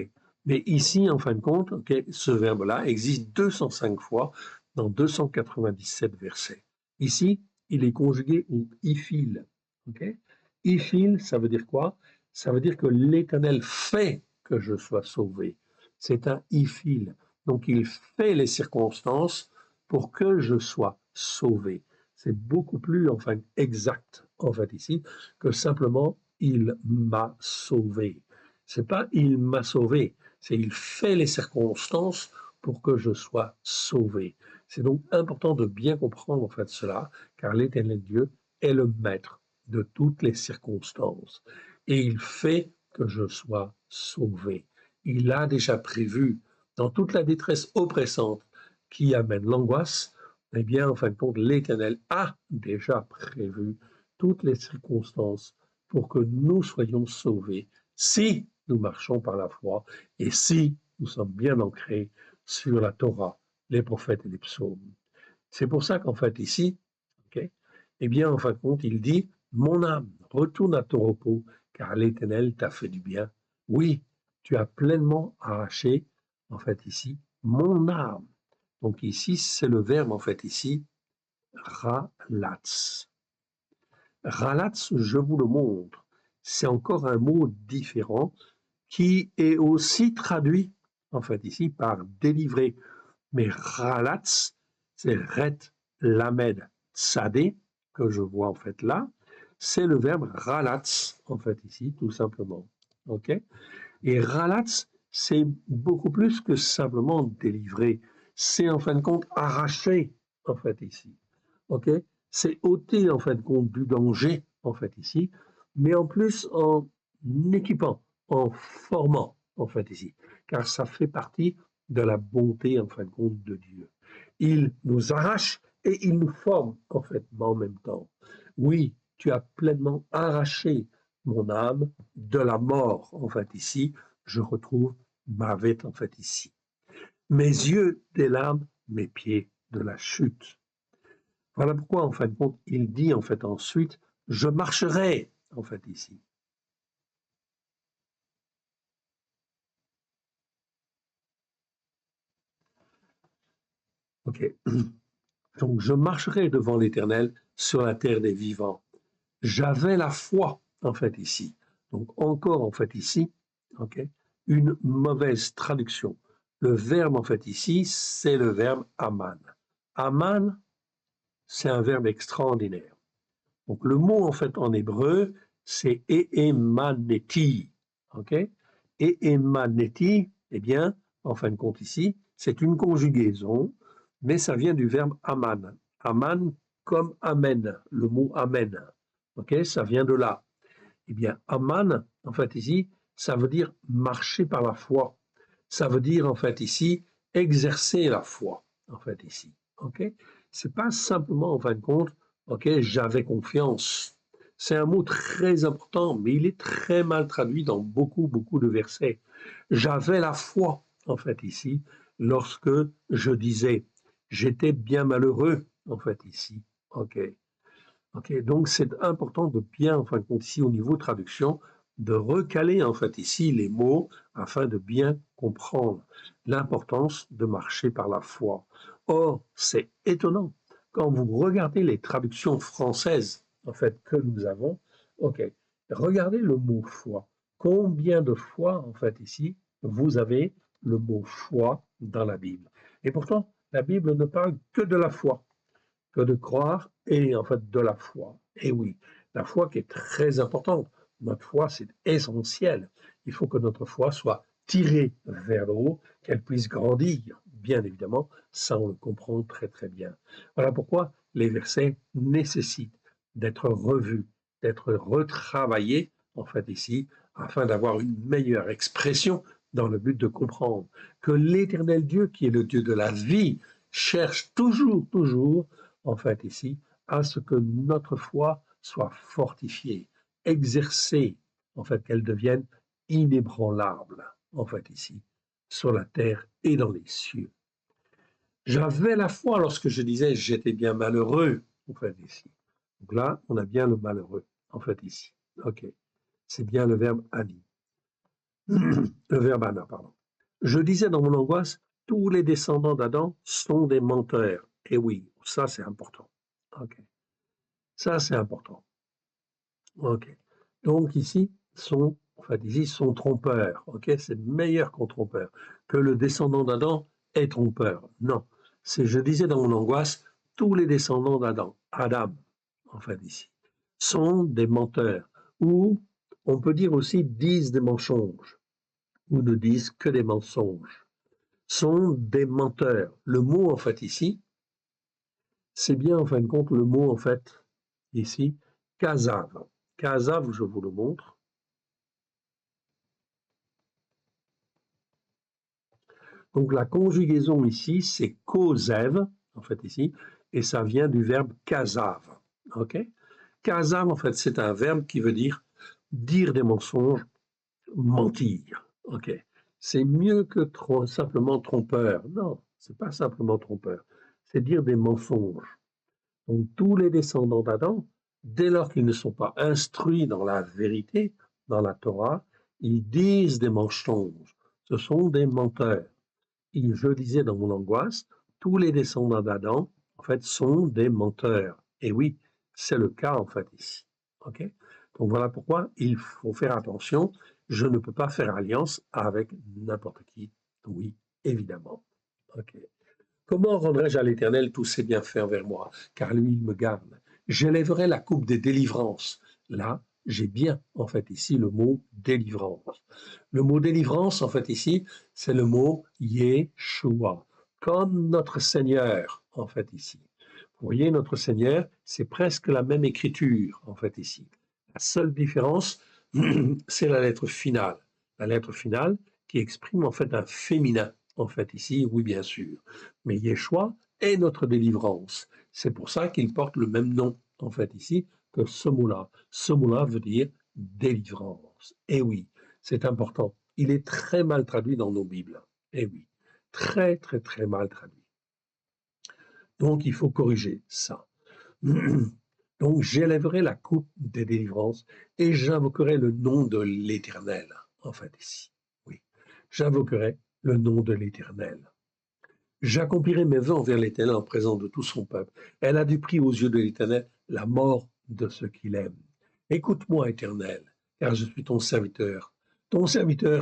Mais ici, en fin de compte, okay, ce verbe-là existe 205 fois dans 297 versets. Ici, il est conjugué au ifil. Okay? Ifil, ça veut dire quoi? Ça veut dire que l'Éternel fait que je sois sauvé. C'est un ifil. Donc, il fait les circonstances pour que je sois sauvé. C'est beaucoup plus, enfin, exact, en fait, ici, que simplement il m'a sauvé. C'est pas il m'a sauvé, c'est il fait les circonstances pour que je sois sauvé. C'est donc important de bien comprendre en fait cela, car l'Éternel Dieu est le maître de toutes les circonstances et il fait que je sois sauvé. Il a déjà prévu dans toute la détresse oppressante qui amène l'angoisse, eh bien, en fin de compte, l'Éternel a déjà prévu toutes les circonstances pour que nous soyons sauvés si nous marchons par la foi et si nous sommes bien ancrés sur la Torah, les prophètes et les psaumes. C'est pour ça qu'en fait ici, okay, eh bien en fin de compte, il dit, mon âme, retourne à ton repos, car l'Éternel t'a fait du bien. Oui, tu as pleinement arraché, en fait ici, mon âme. Donc ici, c'est le verbe en fait ici, ralatz. Ralatz, je vous le montre, c'est encore un mot différent qui est aussi traduit, en fait, ici, par délivrer. Mais ralatz, c'est ret lamed tsadé, que je vois en fait là, c'est le verbe ralatz, en fait, ici, tout simplement. OK? Et ralatz, c'est beaucoup plus que simplement délivrer. C'est, en fin de compte, arracher, en fait, ici. OK? C'est ôter, en fin de compte, du danger, en fait, ici, mais en plus en équipant, en formant, en fait, ici, car ça fait partie de la bonté, en fin de compte, de Dieu. Il nous arrache et il nous forme, en fait, en même temps. Oui, tu as pleinement arraché mon âme de la mort, en fait, ici, je retrouve Mavet, en fait, ici. Mes yeux des larmes, mes pieds de la chute. Voilà pourquoi, en fin de compte, il dit, en fait, ensuite, je marcherai, en fait, ici. Ok. Donc, je marcherai devant l'Éternel sur la terre des vivants. J'avais la foi, en fait, ici. Donc, encore, en fait, ici, ok, une mauvaise traduction. Le verbe, en fait, ici, c'est le verbe aman. Aman, c'est un verbe extraordinaire. Donc, le mot, en fait, en hébreu, c'est eemaneti. Ok? Eemaneti, eh bien, en fin de compte, ici, c'est une conjugaison, mais ça vient du verbe aman. Aman comme amen, le mot amen. Ok? Ça vient de là. Eh bien, aman, en fait, ici, ça veut dire marcher par la foi. Ça veut dire, en fait, ici, exercer la foi, en fait, ici. OK? C'est pas simplement, en fin de compte, OK, j'avais confiance. C'est un mot très important, mais il est très mal traduit dans beaucoup, beaucoup de versets. J'avais la foi, en fait, ici, lorsque je disais, j'étais bien malheureux, en fait, ici. OK? Ok, donc c'est important de bien, en fin de compte, ici au niveau traduction, de recaler en fait ici les mots afin de bien comprendre l'importance de marcher par la foi. Or, c'est étonnant quand vous regardez les traductions françaises en fait que nous avons. Ok, regardez le mot foi. Combien de fois en fait ici vous avez le mot foi dans la Bible? Et pourtant, la Bible ne parle que de la foi, que de croire et en fait de la foi. Et oui, la foi qui est très importante. Notre foi, c'est essentiel. Il faut que notre foi soit tirée vers le haut, qu'elle puisse grandir. Bien évidemment, ça on le comprend très très bien. Voilà pourquoi les versets nécessitent d'être revus, d'être retravaillés, en fait ici, afin d'avoir une meilleure expression dans le but de comprendre que l'Éternel Dieu, qui est le Dieu de la vie, cherche toujours, toujours en fait ici, à ce que notre foi soit fortifiée, exercée, en fait qu'elle devienne inébranlable, en fait ici, sur la terre et dans les cieux. J'avais la foi lorsque je disais j'étais bien malheureux, en fait ici. Donc là, on a bien le malheureux, en fait ici. Ok, c'est bien le verbe ani. Le verbe ana, pardon. Je disais dans mon angoisse, tous les descendants d'Adam sont des menteurs. Et oui, ça c'est important. Ok. Ça, c'est important. OK. Donc ici, sont trompeurs. OK, c'est meilleur qu'un trompeur. Que le descendant d'Adam est trompeur. Non. C'est, je disais dans mon angoisse, tous les descendants d'Adam, Adam, en fait, ici, sont des menteurs. Ou on peut dire aussi disent des mensonges. Ou ne disent que des mensonges. Sont des menteurs. Le mot, en fait, ici, c'est bien, en fin de compte, le mot, en fait, ici, casav. Casav, je vous le montre. Donc, la conjugaison ici, c'est kosev, en fait, ici, et ça vient du verbe casav. OK? Casav, en fait, c'est un verbe qui veut dire des mensonges, mentir. OK? C'est mieux que simplement trompeur. Non, c'est pas simplement trompeur. C'est dire des mensonges. Donc tous les descendants d'Adam, dès lors qu'ils ne sont pas instruits dans la vérité, dans la Torah, ils disent des mensonges. Ce sont des menteurs. Et je disais dans mon angoisse, tous les descendants d'Adam, en fait, sont des menteurs. Et oui, c'est le cas, en fait, ici. OK? Donc voilà pourquoi il faut faire attention. Je ne peux pas faire alliance avec n'importe qui. Oui, évidemment. OK. Comment rendrai-je à l'Éternel tous ses bienfaits envers moi? Car lui, il me garde. J'élèverai la coupe des délivrances. Là, j'ai bien, en fait, ici, le mot délivrance. Le mot délivrance, en fait, ici, c'est le mot Yeshua, comme notre Seigneur, en fait, ici. Vous voyez, notre Seigneur, c'est presque la même écriture, en fait, ici. La seule différence, c'est la lettre finale. la lettre finale, qui exprime en fait un féminin, en fait ici, oui bien sûr. Mais Yeshua est notre délivrance. C'est pour ça qu'il porte le même nom, en fait ici, que ce mot-là. Ce mot-là veut dire délivrance. Et oui, c'est important. Il est très mal traduit dans nos Bibles. Et oui, très très très mal traduit. Donc il faut corriger ça. Donc j'élèverai la coupe des délivrances et j'invoquerai le nom de l'Éternel, en fait ici. Oui, j'invoquerai le nom de l'Éternel. J'accomplirai mes vœux envers l'Éternel en présence de tout son peuple. Elle a du prix aux yeux de l'Éternel la mort de ceux qu'il aime. Écoute-moi, Éternel, car je suis ton serviteur,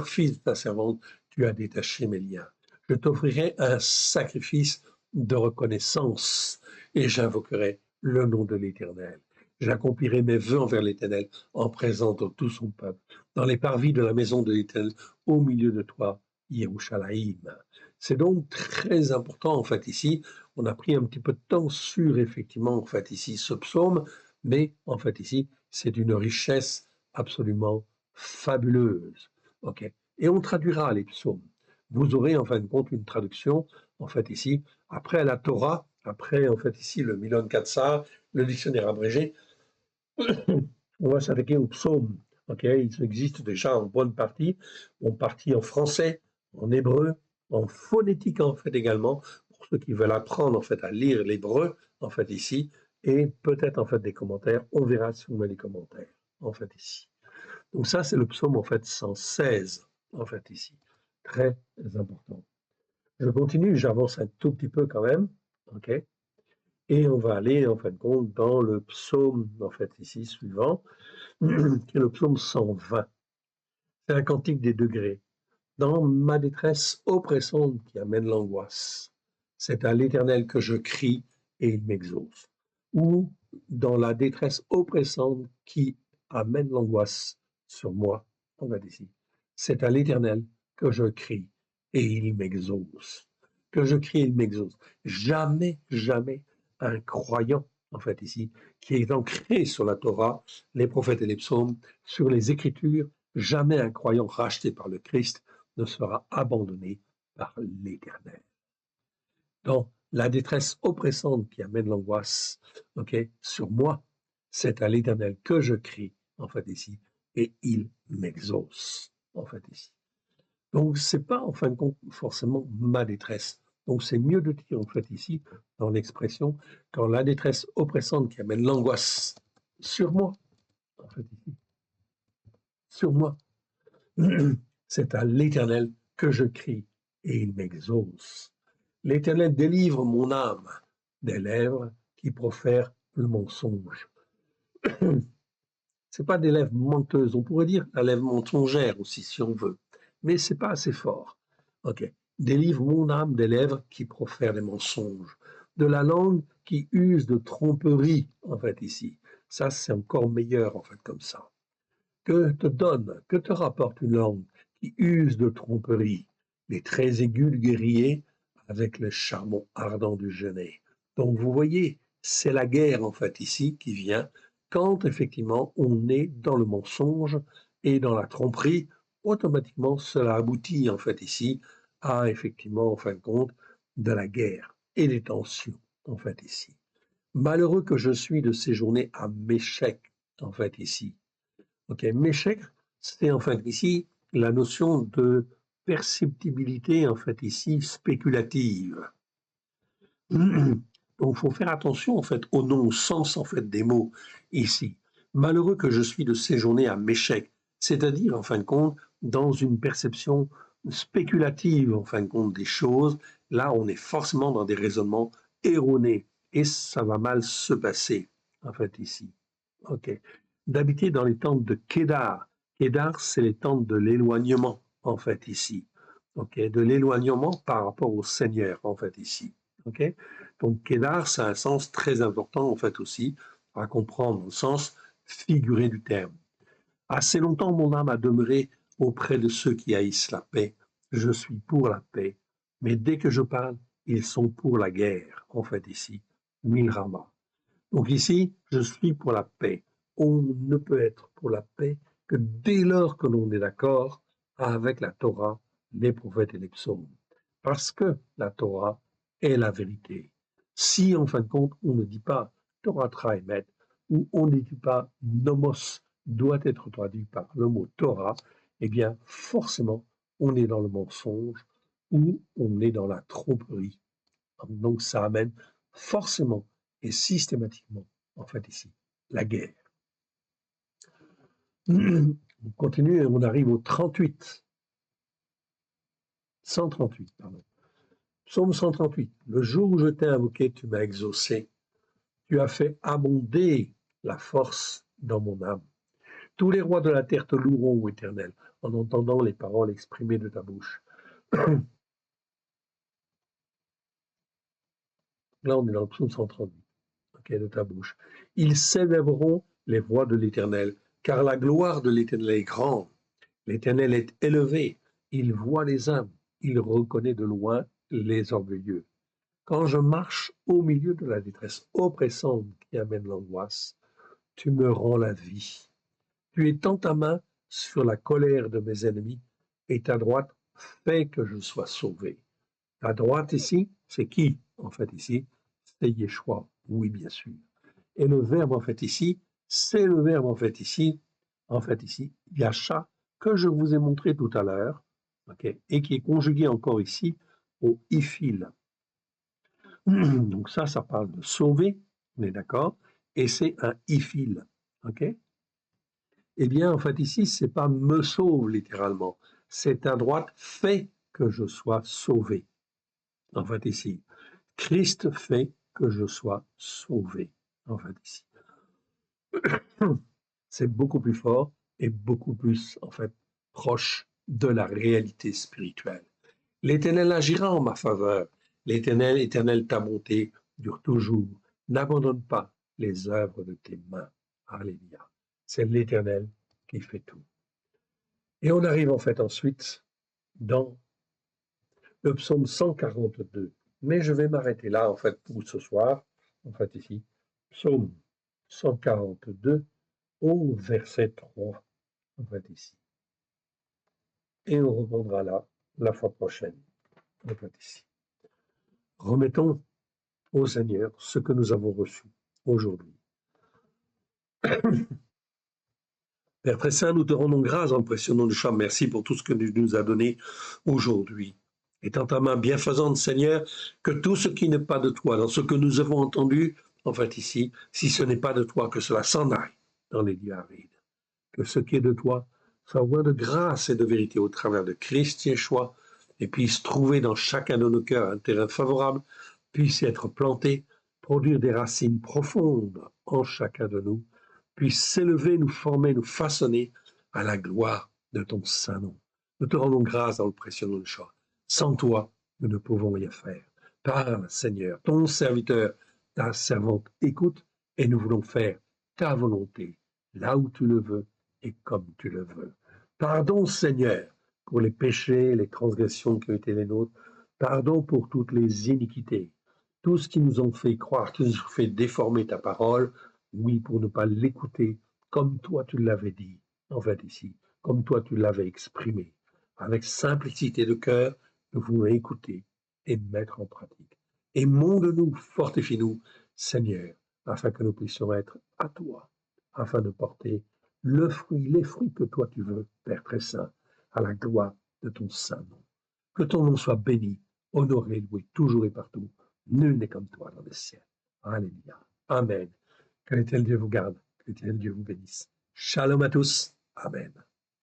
fils de ta servante, tu as détaché mes liens. Je t'offrirai un sacrifice de reconnaissance et j'invoquerai le nom de l'Éternel. J'accomplirai mes vœux envers l'Éternel en présence de tout son peuple, dans les parvis de la maison de l'Éternel, au milieu de toi, Yerushalayim. C'est donc très important, en fait, ici. On a pris un petit peu de temps sur, effectivement, en fait, ici, ce psaume, mais, en fait, ici, c'est d'une richesse absolument fabuleuse. OK? Et on traduira les psaumes. Vous aurez, en fin de compte, une traduction, en fait, ici, après la Torah, après, en fait, ici, le Milon Katsar, le dictionnaire abrégé, on va s'attaquer aux psaumes. OK? Ils existent déjà en bonne partie, en partie en français, en hébreu, en phonétique en fait également, pour ceux qui veulent apprendre en fait à lire l'hébreu en fait ici, et peut-être en fait des commentaires. On verra si on met les commentaires en fait ici. Donc ça c'est le psaume en fait 116 en fait ici, très important. Je continue, j'avance un tout petit peu quand même, ok. Et on va aller en fin de compte dans le psaume en fait ici suivant, qui est le psaume 120. C'est un cantique des degrés. Dans ma détresse oppressante qui amène l'angoisse, c'est à l'Éternel que je crie et il m'exauce. Ou dans la détresse oppressante qui amène l'angoisse sur moi, on va dire ici, c'est à l'Éternel que je crie et il m'exauce. Que je crie et il m'exauce. Jamais, jamais un croyant, en fait ici, qui est ancré sur la Torah, les prophètes et les psaumes, sur les Écritures, jamais un croyant racheté par le Christ ne sera abandonné par l'Éternel. Donc, la détresse oppressante qui amène l'angoisse, ok, sur moi, c'est à l'Éternel que je crie, en fait, ici, et il m'exauce, en fait, ici. Donc, c'est pas, en fin de compte, forcément ma détresse. Donc, c'est mieux de dire, en fait, ici, dans l'expression, quand la détresse oppressante qui amène l'angoisse sur moi, en fait, ici, sur moi, c'est à l'Éternel que je crie et il m'exauce. L'Éternel délivre mon âme des lèvres qui profèrent le mensonge. C'est pas des lèvres menteuses, on pourrait dire la lèvre mensongère aussi si on veut, mais c'est pas assez fort. Ok, délivre mon âme des lèvres qui profèrent des mensonges, de la langue qui use de tromperie en fait ici. Ça c'est encore meilleur en fait comme ça. Que te rapporte une langue qui use de tromperie, les traits aigus du guerrier avec le charbon ardent du genêt. Donc vous voyez, c'est la guerre en fait ici qui vient quand effectivement on est dans le mensonge et dans la tromperie, automatiquement cela aboutit en fait ici à effectivement en fin de compte de la guerre et des tensions en fait ici. Malheureux que je suis de séjourner à Méchec en fait ici. Ok, Méchec, c'est en fait ici la notion de perceptibilité en fait ici spéculative. Donc il faut faire attention en fait au nom, au sens en fait des mots ici. Malheureux que je suis de séjourner à Méchec, c'est-à-dire en fin de compte dans une perception spéculative en fin de compte des choses. Là, on est forcément dans des raisonnements erronés et ça va mal se passer en fait ici. Ok, d'habiter dans les tentes de Kédar. Kédar, c'est les tentes de l'éloignement en fait ici. Ok, de l'éloignement par rapport au Seigneur en fait ici. Okay, donc, Kédar, ça a un sens très important, en fait, aussi, à comprendre au sens figuré du terme. Assez longtemps, mon âme a demeuré auprès de ceux qui haïssent la paix. Je suis pour la paix. Mais dès que je parle, ils sont pour la guerre, en fait, ici. Milrama. Donc, ici, je suis pour la paix. On ne peut être pour la paix que dès lors que l'on est d'accord avec la Torah, les prophètes et les psaumes. Parce que la Torah est la vérité. Si, en fin de compte, on ne dit pas Torah Traemet, ou on ne dit pas Nomos doit être traduit par le mot Torah, eh bien, forcément, on est dans le mensonge ou on est dans la tromperie. Donc, ça amène forcément et systématiquement, en fait, ici, la guerre. On continue et on arrive au 38. 138, pardon. Psaume 138. Le jour où je t'ai invoqué, tu m'as exaucé. Tu as fait abonder la force dans mon âme. Tous les rois de la terre te loueront, ô Éternel, en entendant les paroles exprimées de ta bouche. Là, on est dans le psaume 138, de ta bouche. Ils célébreront les voies de l'Éternel, car la gloire de l'Éternel est grande. L'Éternel est élevé, il voit les âmes, il reconnaît de loin les orgueilleux. Quand je marche au milieu de la détresse oppressante qui amène l'angoisse, tu me rends la vie. Tu étends ta main sur la colère de mes ennemis et ta droite fait que je sois sauvé. Ta droite ici, c'est qui en fait ici? C'est Yeshua, oui bien sûr. Et le verbe en fait ici, c'est le verbe en fait ici, Yasha, que je vous ai montré tout à l'heure, et qui est conjugué encore ici au ifil. Donc ça parle de sauver, on est d'accord, et c'est un ifil, ok? Eh bien, en fait, ici, c'est pas me sauve littéralement, c'est ta droite fait que je sois sauvé. En fait, ici, Christ fait que je sois sauvé. En fait, ici, c'est beaucoup plus fort et beaucoup plus, en fait, proche de la réalité spirituelle. L'Éternel agira en ma faveur. Éternel, ta bonté dure toujours. N'abandonne pas les œuvres de tes mains. Alléluia. C'est l'Éternel qui fait tout. Et on arrive en fait ensuite dans le psaume 142. Mais je vais m'arrêter là en fait pour ce soir. En fait ici, psaume 142 au verset 3. En fait ici. Et on reprendra là la fois prochaine. En fait ici. Remettons au Seigneur ce que nous avons reçu aujourd'hui. Père très saint, nous te rendons grâce en le précieux nom du Cham. Merci pour tout ce que tu nous as donné aujourd'hui. Étant ta main bienfaisante, Seigneur, que tout ce qui n'est pas de toi, dans ce que nous avons entendu, en fait ici, si ce n'est pas de toi, que cela s'en aille dans les lieux arides. Que ce qui est de toi soit oint de grâce et de vérité au travers de Christ Yeshua et puisse trouver dans chacun de nos cœurs un terrain favorable, puisse être planté, produire des racines profondes en chacun de nous, puisse s'élever, nous former, nous façonner à la gloire de ton saint nom. Nous te rendons grâce dans le précieux nom de Yeshua. Sans toi, nous ne pouvons rien faire. Parle, Seigneur, ton serviteur, ta servante écoute, et nous voulons faire ta volonté, là où tu le veux et comme tu le veux. Pardon, Seigneur, pour les péchés, les transgressions qui ont été les nôtres. Pardon pour toutes les iniquités, tout ce qui nous ont fait croire, qui nous ont fait déformer ta parole, oui, pour ne pas l'écouter comme toi tu l'avais dit, en fait ici, comme toi tu l'avais exprimé. Avec simplicité de cœur, nous voulons écouter et mettre en pratique. Et monde-nous, fortifie-nous, Seigneur, afin que nous puissions être à toi, afin de porter le fruit, les fruits que toi tu veux, Père très saint, à la gloire de ton saint nom. Que ton nom soit béni, honoré, loué, toujours et partout. Nul n'est comme toi dans les ciels. Alléluia. Amen. Que l'Éternel Dieu vous garde, que l'Éternel Dieu vous bénisse. Shalom à tous. Amen.